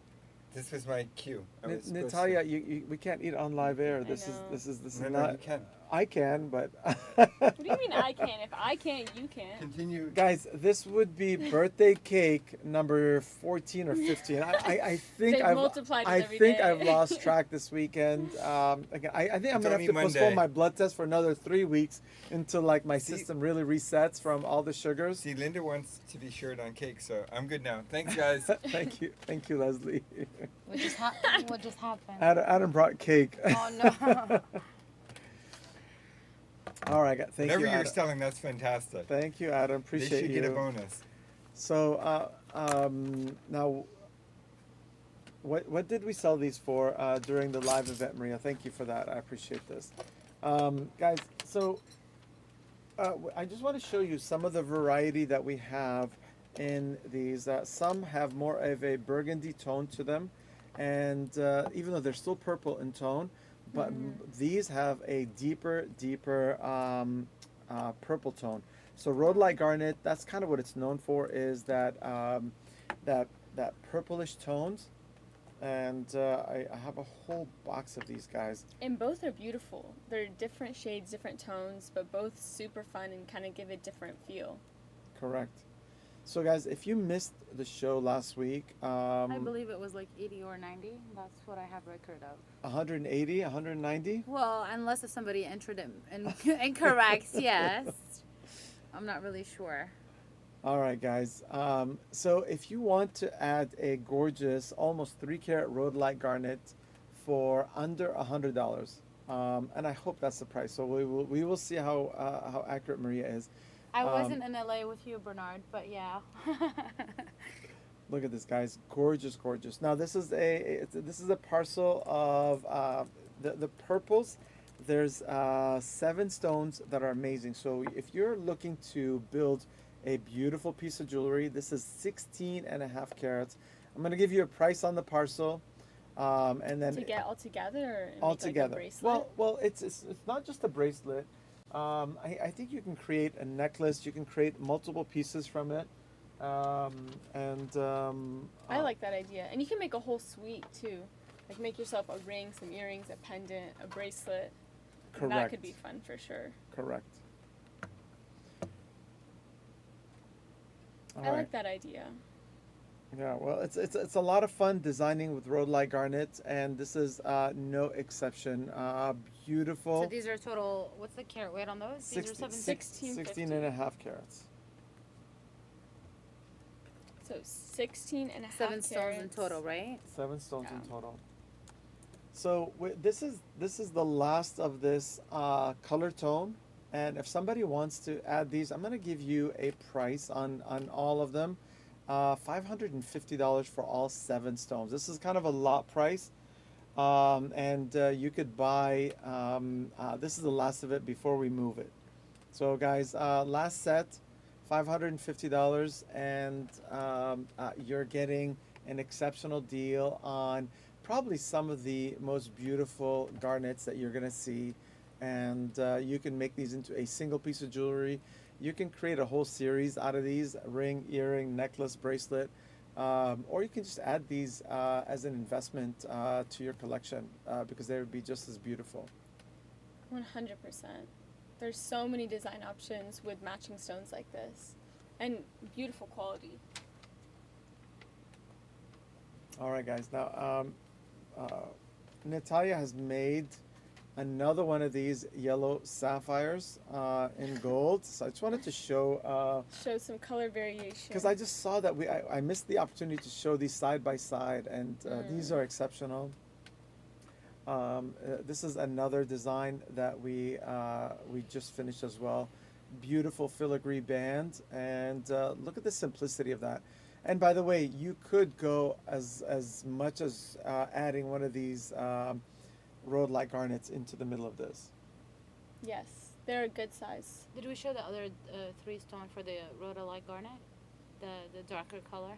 This was my cue. I was supposed Natalia, to- we can't eat on live air. I This know. is No, not. you can. I can, but. What do you mean I can't? If I can't, you can't. Continue. Guys, this would be birthday cake number 14 or 15. I think They've multiplied it I every think day. I've lost track this weekend. Again, I think I'm It's gonna have only to postpone Monday. my blood test for another 3 weeks until like my See- system really resets from all the sugars. See, Linda wants to be short on cake, so I'm good now. Thanks, guys. Thank you, Leslie. What just happened? Adam brought cake. Oh no. All right, thank Whatever you, you're Adam. selling, that's fantastic. Thank you, Adam. They Appreciate should you. get a bonus. So now, what did we sell these for during the live event, Maria? Thank you for that. I appreciate this, guys. So I just want to show you some of the variety that we have in these. Some have more of a burgundy tone to them, and even though they're still purple in tone, but these have a deeper purple tone. So rhodolite garnet, that's kind of what it's known for, is that that that purplish tones. And I have a whole box of these guys. And both are beautiful. They're different shades, different tones, but both super fun and kind of give a different feel. Correct. So guys, if you missed the show last week, I believe it was like 80 or 90. That's what I have record of. 180, 190. Well, unless if somebody entered it incorrect, yes. I'm not really sure. All right, guys. So if you want to add a gorgeous, almost 3 carat rhodolite garnet for under $100, and I hope that's the price. So we will see how accurate Maria is. I wasn't in LA with you, Bernard, but yeah. Look at this, guys. Gorgeous, gorgeous. Now this is a parcel of the purples. There's 7 stones that are amazing. So if you're looking to build a beautiful piece of jewelry, this is 16 and a half carats. I'm gonna give you a price on the parcel, and then To get all together or make all like a together. bracelet? Well, it's not just a bracelet. I think you can create a necklace. You can create multiple pieces from it, and I like that idea. And you can make a whole suite too. Like make yourself a ring, some earrings, a pendant, a bracelet. And that correct. could be fun for sure. Correct. All I right. like that idea. Yeah, well, it's a lot of fun designing with rhodolite garnet, and this is no exception. Beautiful. So these are total, what's the carat weight on those? These are 16, 16 and a half carats. So 16 and a half 7 stones in carats. total, right? 7 stones in Yeah. total. So this is the last of this color tone, and if somebody wants to add these, I'm gonna give you a price on all of them, $550 for all 7 stones. This is kind of a lot price, and you could buy. This is the last of it before we move it. So guys, last set, $550, and you're getting an exceptional deal on probably some of the most beautiful garnets that you're gonna see, and you can make these into a single piece of jewelry. You can create a whole series out of these: ring, earring, necklace, bracelet, or you can just add these as an investment to your collection because they would be just as beautiful. 100%. There's so many design options with matching stones like this, and beautiful quality. All right, guys. Now, Natalia has made another one of these yellow sapphires in gold. So I just wanted to show, Show some color variation. because I just saw that I missed the opportunity to show these side by side, and these are exceptional. This is another design that we just finished as well. Beautiful filigree band, and look at the simplicity of that. And by the way, you could go as much as adding one of these rhodolite garnets into the middle of this. Yes, they're a good size. Did we show the other 3 stone for the rhodolite garnet? The darker color?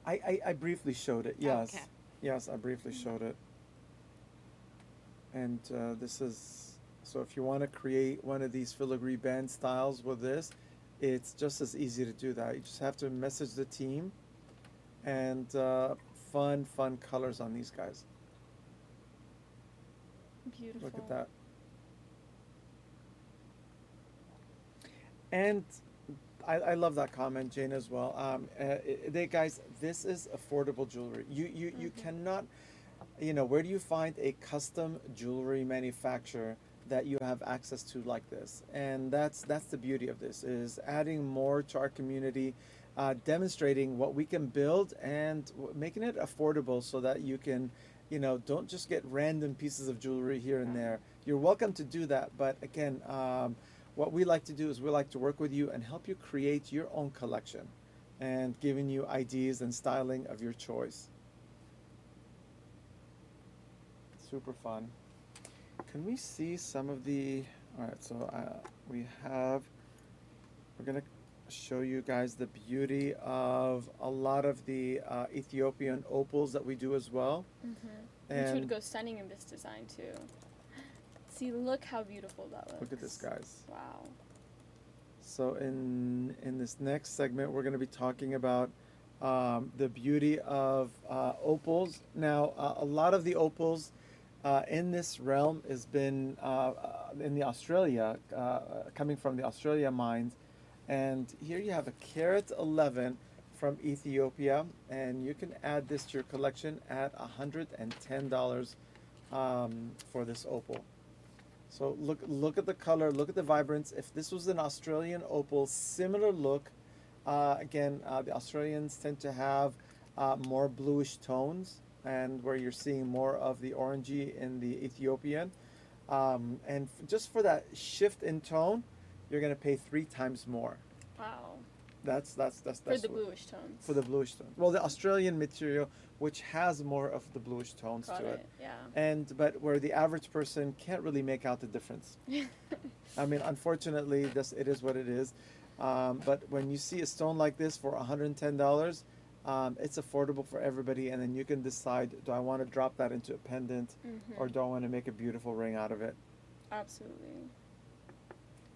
I briefly showed it. Yes, Okay. yes, I briefly showed it. And this is, so if you want to create one of these filigree band styles with this, it's just as easy to do that. You just have to message the team, and fun colors on these guys. Beautiful. Look at that. And I love that comment, Jane, as well. Guys, this is affordable jewelry. You cannot, where do you find a custom jewelry manufacturer that you have access to like this? And that's the beauty of this, is adding more to our community, demonstrating what we can build, and making it affordable so that you can, don't just get random pieces of jewelry here and there. You're welcome to do that, but again, what we like to do is we like to work with you and help you create your own collection and giving you ideas and styling of your choice. Super fun. Can we see some of the, all right, so we have, we're going to show you guys the beauty of a lot of the Ethiopian opals that we do as well. Which would go stunning in this design too. See, look how beautiful that looks. Look at this, guys. Wow. So in this next segment, we're going to be talking about the beauty of opals. Now, a lot of the opals in this realm has been in the Australia, coming from the Australia mines. And here you have a carat 11 from Ethiopia, and you can add this to your collection at $110 for this opal. So look at the color, look at the vibrance. If this was an Australian opal, similar look. Again, the Australians tend to have more bluish tones, and where you're seeing more of the orangey in the Ethiopian. And just for that shift in tone, you're gonna pay 3 times more. Wow. That's For the bluish tones. for the bluish tone. Well, the Australian material, which has more of the bluish tones Got to it. Yeah. But where the average person can't really make out the difference. I mean, unfortunately, it is what it is. But when you see a stone like this for $110, it's affordable for everybody, and then you can decide: do I want to drop that into a pendant, or do I want to make a beautiful ring out of it? Absolutely.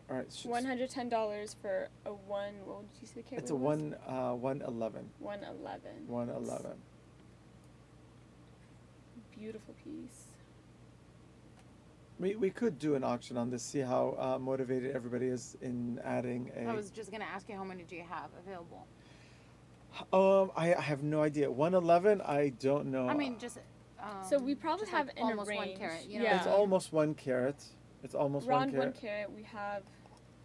All right. $110 for a one. What did you say the carat? It's a 111. 111. 111. Beautiful piece. We could do an auction on this, see how motivated everybody is in adding a. I was just gonna ask you how many do you have available? I have no idea. 111, I don't know. I mean, just. So we probably just have like in a almost 1 range. carat. You know Yeah. It's almost 1 carat. It's almost Around 1 carat. 1 carat, we have.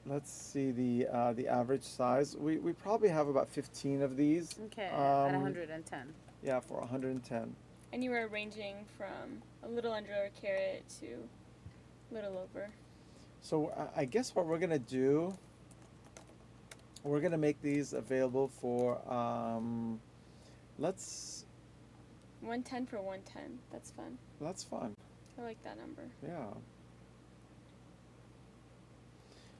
Let's see the average size. We probably have about 15 of these. Okay, at 110. Yeah, for 110. Anywhere ranging from a little under a carat to a little over. So I guess what we're gonna do, we're gonna make these available for let's. 110 for 110. That's fun. That's fun. I like that number. Yeah.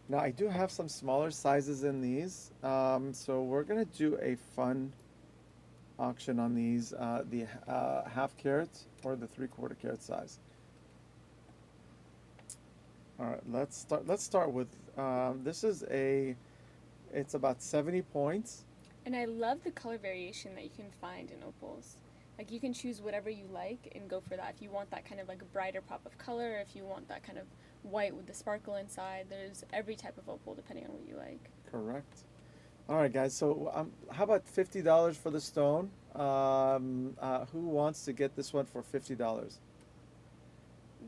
Now I do have some smaller sizes in these, so we're gonna do a fun auction on these, the half carat or the 3/4 carat size. All right, let's start with this is it's about 70 points. And I love the color variation that you can find in opals. Like you can choose whatever you like and go for that. If you want that kind of like a brighter pop of color, if you want that kind of white with the sparkle inside, there's every type of opal depending on what you like. Correct. All right, guys. So how about $50 for the stone? Who wants to get this one for $50?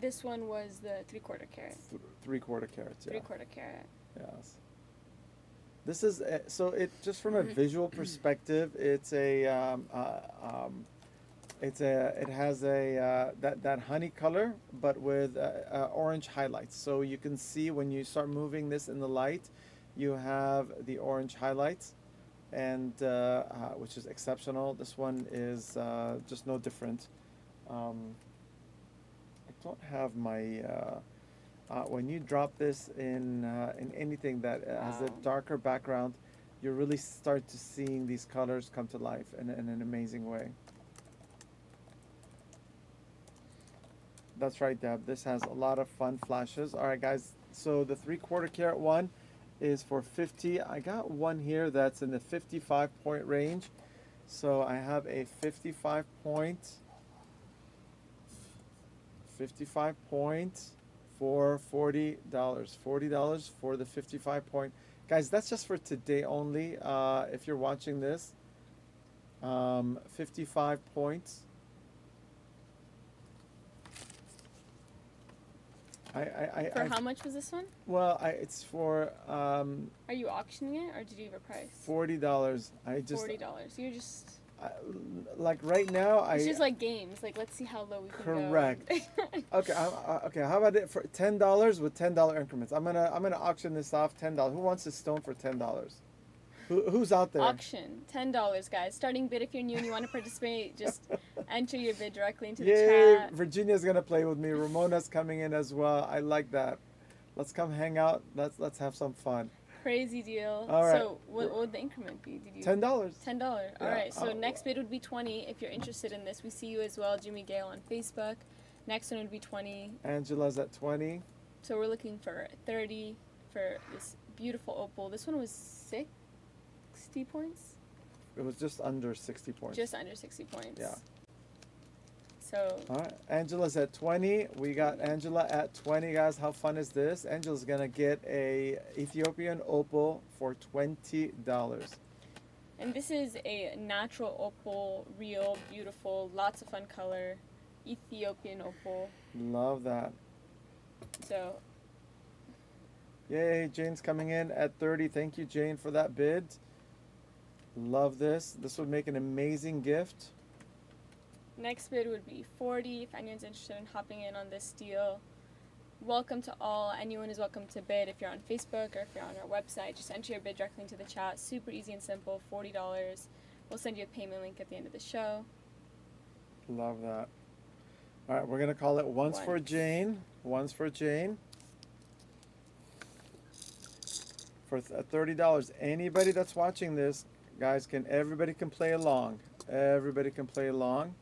This one was the 3/4 carat. 3/4 carats. Yeah. 3/4 carat. Yes. This is so it just from a visual perspective, it has a that honey color, but with orange highlights. So you can see when you start moving this in the light, you have the orange highlights, and which is exceptional. This one is just no different. I don't have my. When you drop this in anything that has a Wow. darker background, you really start to seeing these colors come to life in an amazing way. That's right, Deb. This has a lot of fun flashes. All right, guys. So the 3/4 carat one is for 50. I got one here that's in the 55 point range. So I have a 55 point. 55 point for $40. $40 for the 55 point. Guys, that's just for today only. If you're watching this, 55 points. For how much was this one? Well, it's for Are you auctioning it or did you give a price? $40. I just $40. You're just I, like right now, It's just like games. Like, let's see how low we can correct. go. Okay, okay. How about it for $10 with $10 increments? I'm gonna auction this off $10. Who wants this stone for $10? Who's out there? Auction $10, guys. Starting bid if you're new and you want to participate. Just enter your bid directly into the Yay! chat. Virginia's gonna play with me. Ramona's coming in as well. I like that. Let's come hang out. Let's have some fun. Crazy deal. All right. So what would the increment be? Did you $10. $10. All Yeah, right. So next bid would be 20 if you're interested in this. We see you as well, Jimmy Gale on Facebook. Next one would be 20. Angela's at 20. So we're looking for 30 for this beautiful opal. This one was 60 points. It was just under 60 points. Just under 60 points. Yeah. So All right. Angela's at 20. We got Angela at 20, guys. How fun is this? Angela's gonna get a Ethiopian opal for $20. and this is a natural opal, real, beautiful, lots of fun color, Ethiopian opal. Love that. So Yay! Jane's coming in at 30. Thank you, Jane, for that bid. Love this. This would make an amazing gift. next bid would be 40 if anyone's interested in hopping in on this deal. Welcome to all. Anyone is welcome to bid if you're on Facebook or if you're on our website. Just enter your bid directly into the chat. Super easy and simple. $40. We'll send you a payment link at the end of the show. Love that. All right, we're gonna call it once for Once. Jane. Once for Jane. For $30. Anybody that's watching this, guys, everybody can play along. Everybody can play along.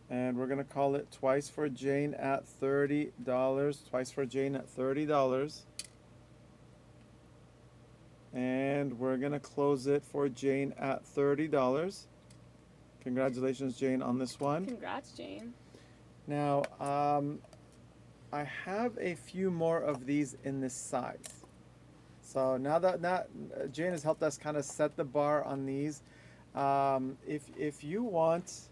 And we're gonna call it twice for Jane at $30. Twice for Jane at $30. And we're gonna close it for Jane at $30. Congratulations, Jane, on this one. Congrats, Jane. Now, I have a few more of these in this size. So now that Jane has helped us kind of set the bar on these, if you want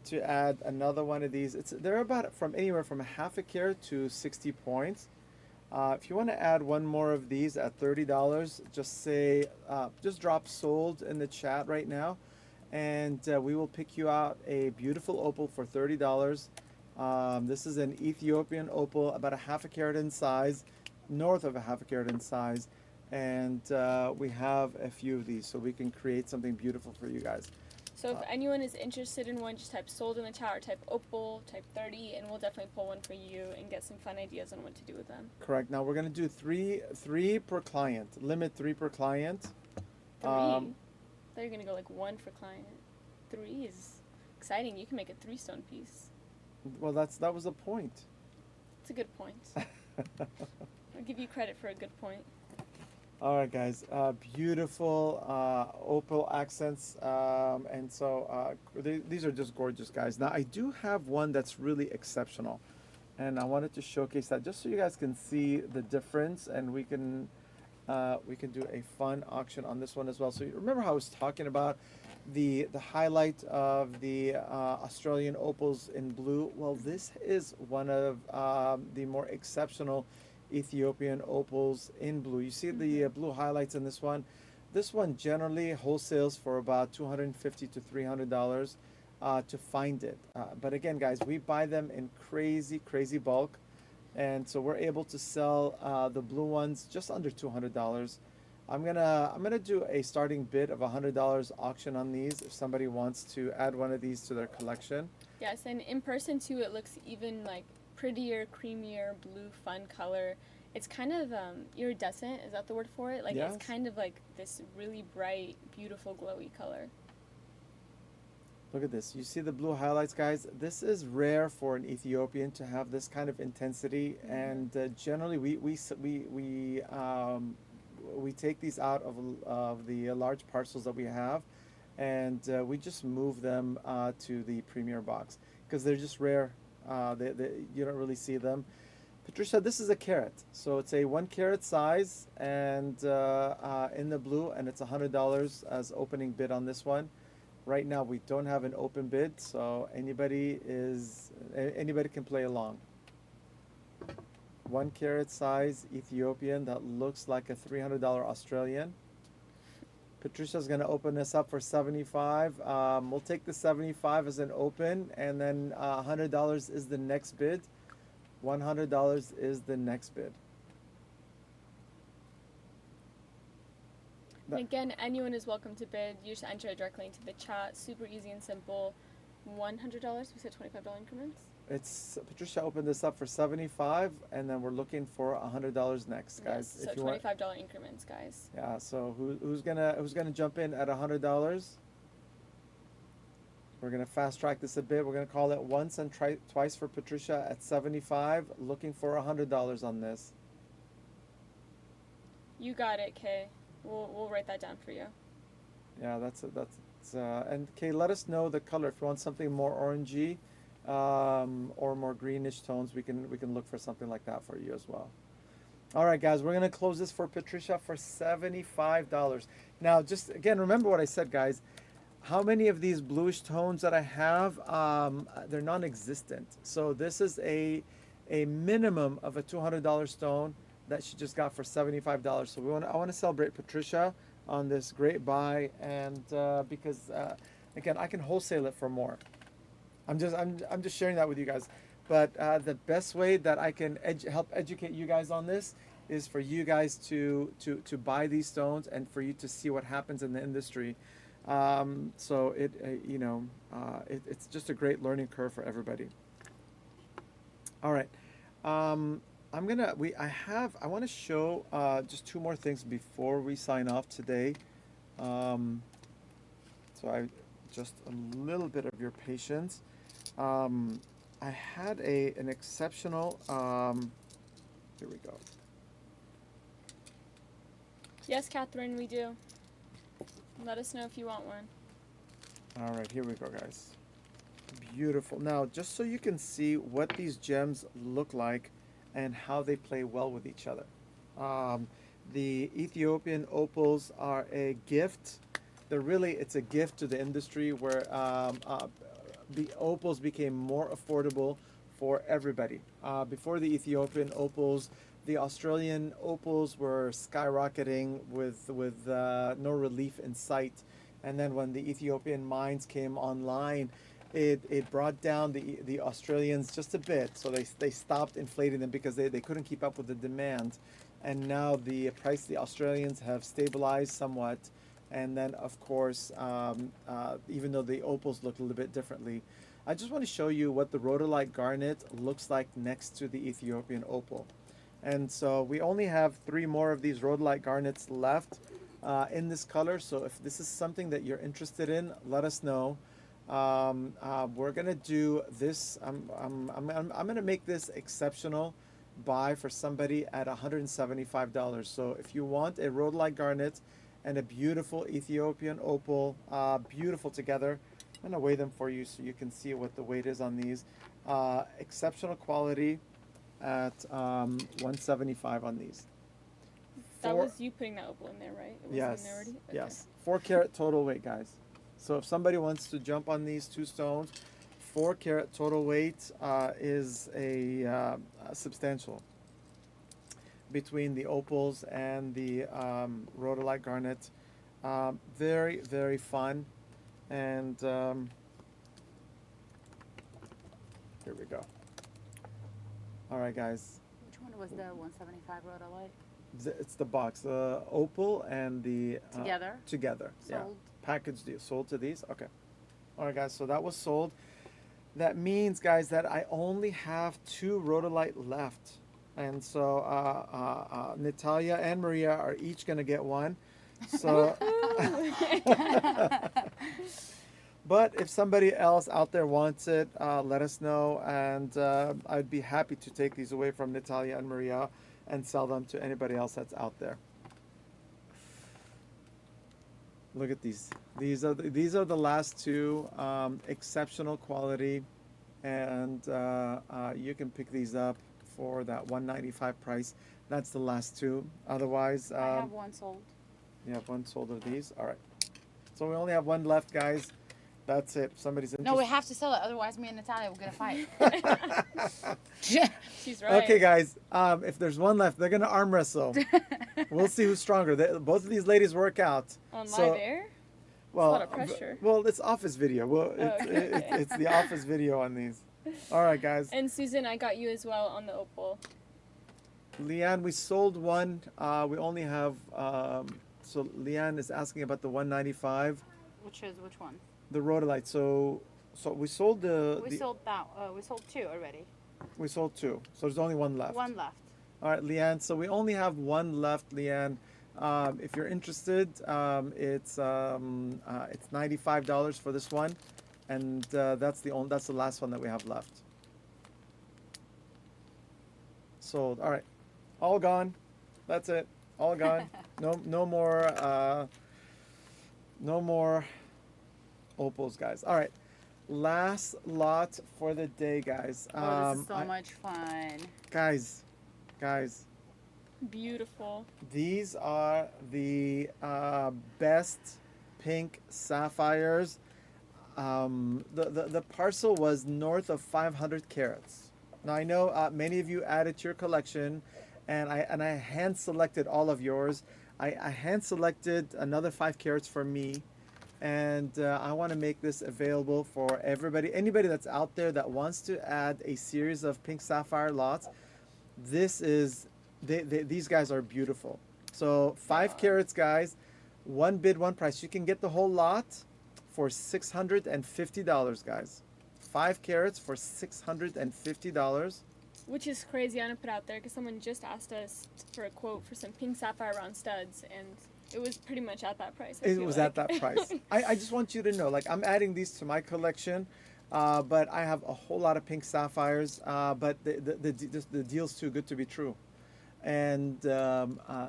to add another one of these, they're about from anywhere from a half a carat to 60 points. If you want to add one more of these at $30, just drop sold in the chat right now, and we will pick you out a beautiful opal for $30. This is an Ethiopian opal, about a half a carat in size, north of a half a carat in size, and we have a few of these, so we can create something beautiful for you guys. So if anyone is interested in one, just type sold in the chat or type opal, type 30, and we'll definitely pull one for you and get some fun ideas on what to do with them. Correct. Now we're gonna do three per client. Limit 3 per client. 3. I thought you were gonna go like 1 for client. 3 is exciting. You can make a 3-stone piece. Well, that was the point. It's a good point. I'll give you credit for a good point. All right, guys. Beautiful opal accents, and so these are just gorgeous, guys. Now I do have one that's really exceptional, and I wanted to showcase that just so you guys can see the difference, and we can do a fun auction on this one as well. So you remember how I was talking about the highlight of the Australian opals in blue? Well, this is one of the more exceptional Ethiopian opals in blue. You see the blue highlights in this one. This one generally wholesales for about $250 to $300 to find it. But again, guys, we buy them in crazy bulk, and so we're able to sell the blue ones just under $200. I'm gonna do a starting bid of $100 auction on these if somebody wants to add one of these to their collection. Yes, and in person too, it looks even like prettier, creamier, blue, fun color. It's kind of iridescent. Is that the word for it? Like Yes. It's kind of like this really bright, beautiful, glowy color. Look at this. You see the blue highlights, guys? This is rare for an Ethiopian to have this kind of intensity, and generally we take these out of the large parcels that we have, and we just move them to the premier box because they're just rare. You don't really see them. Patricia, this is a carat, so it's a 1 carat size, and in the blue, and it's $100 as opening bid on this one. Right now, we don't have an open bid, so anybody can play along. 1 carat size Ethiopian that looks like a $300 Australian. Patricia's gonna open this up for 75. We'll take the 75 as an open, and then $100 is the next bid. $100 is the next bid. And again, anyone is welcome to bid. You just enter it directly into the chat. Super easy and simple. $100. We said $25 increments. It's Patricia opened this up for 75, and then we're looking for $100 next, guys. Yes, so $25 increments, guys. Yeah. So who's gonna jump in at $100? We're gonna fast track this a bit. We're gonna call it once and twice for Patricia at 75. Looking for $100 on this. You got it, Kay. We'll write that down for you. Yeah, and Kay, let us know the color if you want something more orangey, or more greenish tones. We can look for something like that for you as well. All right, guys, we're gonna close this for Patricia for $75. Now, just again, remember what I said, guys. How many of these bluish tones that I have? They're non-existent. So this is a minimum of a $200 stone that she just got for $75. So I want to celebrate Patricia on this great buy, and because again, I can wholesale it for more. I'm just sharing that with you guys. But the best way that I can help educate you guys on this is for you guys to buy these stones and for you to see what happens in the industry. So it's just a great learning curve for everybody. All right. I want to show just two more things before we sign off today. So I just a little bit of your patience. I had an exceptional. Here we go. Yes, Catherine, we do. Let us know if you want one. All right, here we go, guys. Beautiful. Now, just so you can see what these gems look like and how they play well with each other. The Ethiopian opals are a gift. It's a gift to the industry where the opals became more affordable for everybody. Before the Ethiopian opals, the Australian opals were skyrocketing with no relief in sight. And then when the Ethiopian mines came online, it brought down the Australians just a bit. So they stopped inflating them because they couldn't keep up with the demand. And now the price of the Australians have stabilized somewhat. And then, of course, even though the opals look a little bit differently, I just want to show you what the rhodolite garnet looks like next to the Ethiopian opal. And so we only have 3 more of these rhodolite garnets left in this color. So if this is something that you're interested in, let us know. We're gonna do this. I'm gonna make this exceptional buy for somebody at $175. So if you want a rhodolite garnet and a beautiful Ethiopian opal, beautiful together, I'm gonna weigh them for you so you can see what the weight is on these. Exceptional quality at 175 on these. That was you putting that opal in there, right? It was Yes. in there already? Okay. Yes. 4 carat total weight, guys. So if somebody wants to jump on these 2 stones, 4 carat total weight is a substantial between the opals and the rhodolite garnet. Very, very fun. And here we go. All right, guys. Which one was the 175 rhodolite? It's the box, the opal and the Together? Together, yeah. Sold? Package deal, sold to these. Okay. All right, guys. So that was sold. That means, guys, that I only have 2 rhodolite left, and so Natalia and Maria are each gonna get one. So, but if somebody else out there wants it, let us know, and I'd be happy to take these away from Natalia and Maria and sell them to anybody else that's out there. Look at these. These are the last 2, exceptional quality, and you can pick these up for that $195 price. That's the last 2. Otherwise, I have one sold. you have one sold of these. All right. So we only have one left, guys. That's it. If somebody's No, interested. we have to sell it. Otherwise, me and Natalia will get a fight. She's right. Okay, guys. If there's one left, they're gonna arm wrestle. We'll see who's stronger. Both of these ladies work out. On So- live air? Well, a lot of pressure. Well, it's office video. Well, okay. it's the office video on these. All right, guys. And Susan, I got you as well on the opal. Leanne, we sold one. We only have. So Leanne is asking about the 195, Which one? the rhodolite. So we sold We sold that. We sold 2 already. we sold 2. So there's only one left. 1 left. All right, Leanne. So we only have one left, Leanne. If you're interested, it's $95 for this one, and that's the last one that we have left. Sold. All right, all gone. That's it. All gone. No more opals, guys. All right, last lot for the day, guys. Oh, this is so much fun. Guys. Beautiful. These are the best pink sapphires. The parcel was north of 500 carats. Now I know many of you added to your collection, and I hand selected all of yours. I hand selected another 5 carats for me, and I want to make this available for everybody. Anybody that's out there that wants to add a series of pink sapphire lots, this is. These guys are beautiful. So 5 carats, guys. One bid, one price. You can get the whole lot for $650, guys. 5 carats for $650. Which is crazy. I'm going to put out there because someone just asked us for a quote for some pink sapphire round studs, and it was pretty much at that price. It was at that price. I just want you to know, like, I'm adding these to my collection, but I have a whole lot of pink sapphires, but the deal's too good to be true. And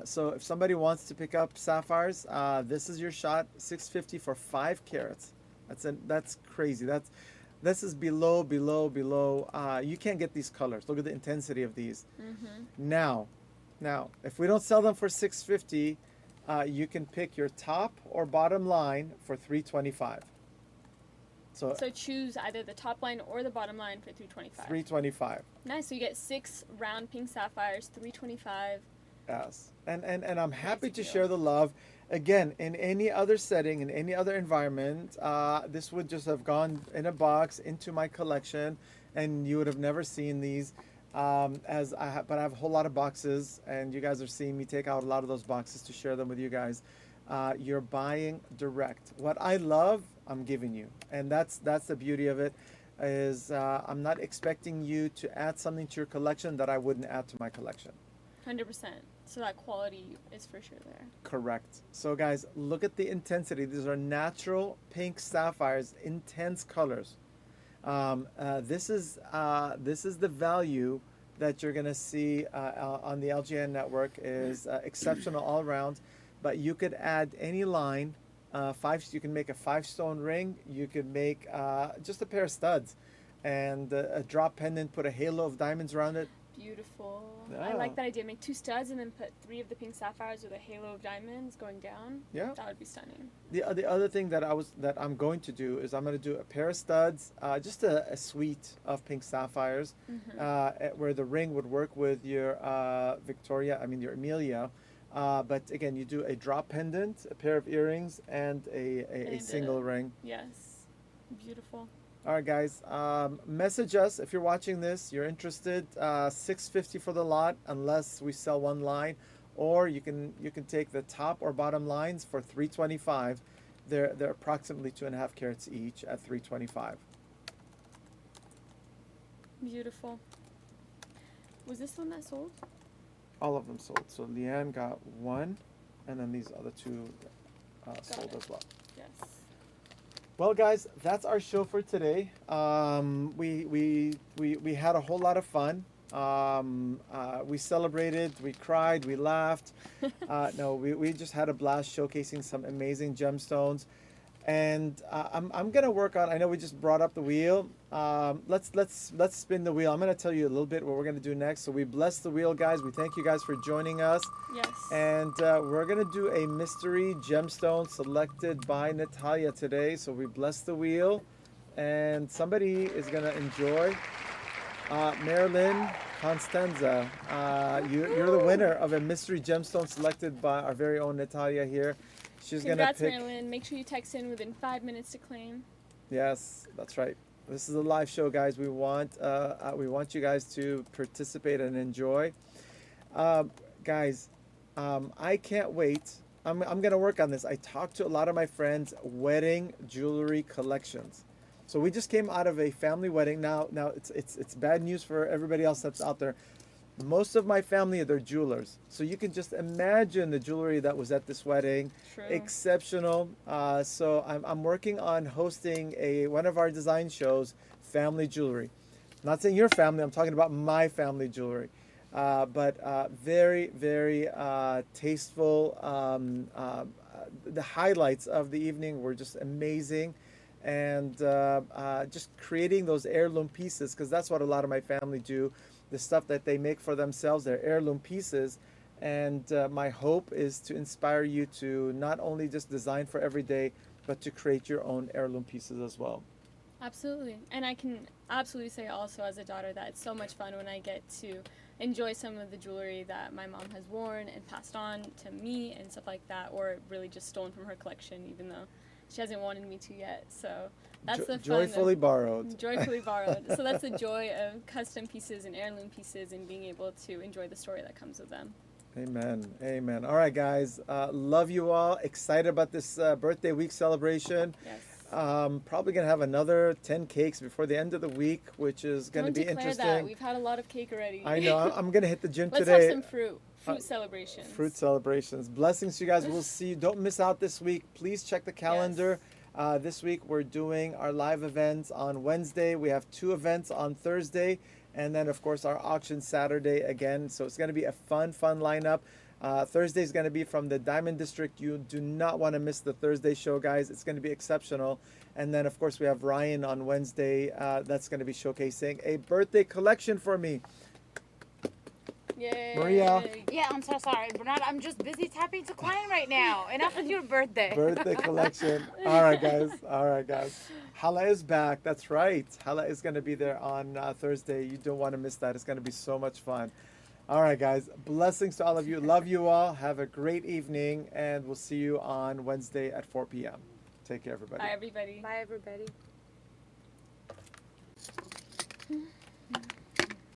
so if somebody wants to pick up sapphires, this is your shot. $650 for 5 carats. That's crazy. This is below. You can't get these colors. Look at the intensity of these. Mm-hmm. Now, if we don't sell them for $650, you can pick your top or bottom line for $325. So choose either the top line or the bottom line for $325. $325. Nice. So you get 6 round pink sapphires, $325. Yes. And I'm happy to deal. share the love. Again, in any other setting, in any other environment, this would just have gone in a box into my collection, and you would have never seen these. But I have a whole lot of boxes, and you guys are seeing me take out a lot of those boxes to share them with you guys. You're buying direct. What I love, I'm giving you, and that's the beauty of it. Is I'm not expecting you to add something to your collection that I wouldn't add to my collection. 100%. So that quality is for sure there. Correct. So guys, look at the intensity. These are natural pink sapphires, intense colors. This is the value that you're gonna see on the LGN network is exceptional all around. But you could add any line. You can make a 5-stone ring. You could make just a pair of studs, and a drop pendant. Put a halo of diamonds around it. Beautiful. Yeah. I like that idea. Make 2 studs and then put 3 of the pink sapphires with a halo of diamonds going down. Yeah. That would be stunning. The other thing that I'm going to do is I'm going to do a pair of studs, just a suite of pink sapphires, Mm-hmm. where the ring would work with your your Amelia. But again, you do a drop pendant, a pair of earrings, and a single ring. Yes. Beautiful. All right, guys. Message us if you're watching this. You're interested. $650 for the lot, unless we sell one line, or you can take the top or bottom lines for $325. They're approximately 2.5 carats each at $325. Beautiful. Was this the one that sold? All of them sold. So Leanne got one, and then these other 2 sold as well. Yes. Well, guys, that's our show for today. We had a whole lot of fun. We celebrated, we cried, we laughed. We just had a blast showcasing some amazing gemstones. And I'm gonna work on. I know we just brought up the wheel. Let's spin the wheel. I'm gonna tell you a little bit what we're gonna do next. So we bless the wheel, guys. We thank you guys for joining us, Yes. and we're gonna do a mystery gemstone selected by Natalia today. So we bless the wheel, and somebody is gonna enjoy. Marilyn Constanza, you're the winner of a mystery gemstone selected by our very own Natalia here. She's Congrats, gonna pick. Marilyn. Make sure you text in within 5 minutes to claim. Yes, that's right. This is a live show, guys. We want you guys to participate and enjoy. Guys, I can't wait. I'm gonna work on this. I talked to a lot of my friends' wedding jewelry collections. So we just came out of a family wedding. Now it's bad news for everybody else that's out there. Most of my family, they're jewelers. So you can just imagine the jewelry that was at this wedding. True. Exceptional. So I'm working on hosting one of our design shows, family jewelry. Not saying your family, I'm talking about my family jewelry. But very, very tasteful. The highlights of the evening were just amazing. And just creating those heirloom pieces, because that's what a lot of my family do. The stuff that they make for themselves, their heirloom pieces. And my hope is to inspire you to not only just design for every day, but to create your own heirloom pieces as well. Absolutely. And I can absolutely say also as a daughter that it's so much fun when I get to enjoy some of the jewelry that my mom has worn and passed on to me and stuff like that, or really just stolen from her collection, even though she hasn't wanted me to yet. So that's the fun Joyfully of, borrowed. Joyfully borrowed. So that's the joy of custom pieces and heirloom pieces and being able to enjoy the story that comes with them. Amen. Amen. All right, guys. Love you all. Excited about this birthday week celebration. Yes. Probably gonna have another 10 cakes before the end of the week, which is gonna Don't be declare interesting. that. We've had a lot of cake already. I know. I'm gonna hit the gym Let's today. have some fruit. Fruit celebrations. Fruit celebrations. Blessings to you guys. We'll see you. Don't miss out this week. Please check the calendar. This week we're doing our live events on Wednesday. We have 2 events on Thursday, and then of course our auction Saturday again. So it's going to be a fun lineup. Thursday is going to be from the Diamond District. You do not want to miss the Thursday show, guys. It's going to be exceptional. And then of course we have Ryan on Wednesday. That's going to be showcasing a birthday collection for me. Yay. Maria. Yeah, I'm so sorry, Bernard. I'm just busy tapping to client right now. Enough with your birthday. Birthday collection. All right, guys. All right, guys. Hala is back. That's right. Hala is going to be there on Thursday. You don't want to miss that. It's going to be so much fun. All right, guys. Blessings to all of you. Love you all. Have a great evening, and we'll see you on Wednesday at 4 p.m. Take care, everybody. Bye, everybody. Bye, everybody.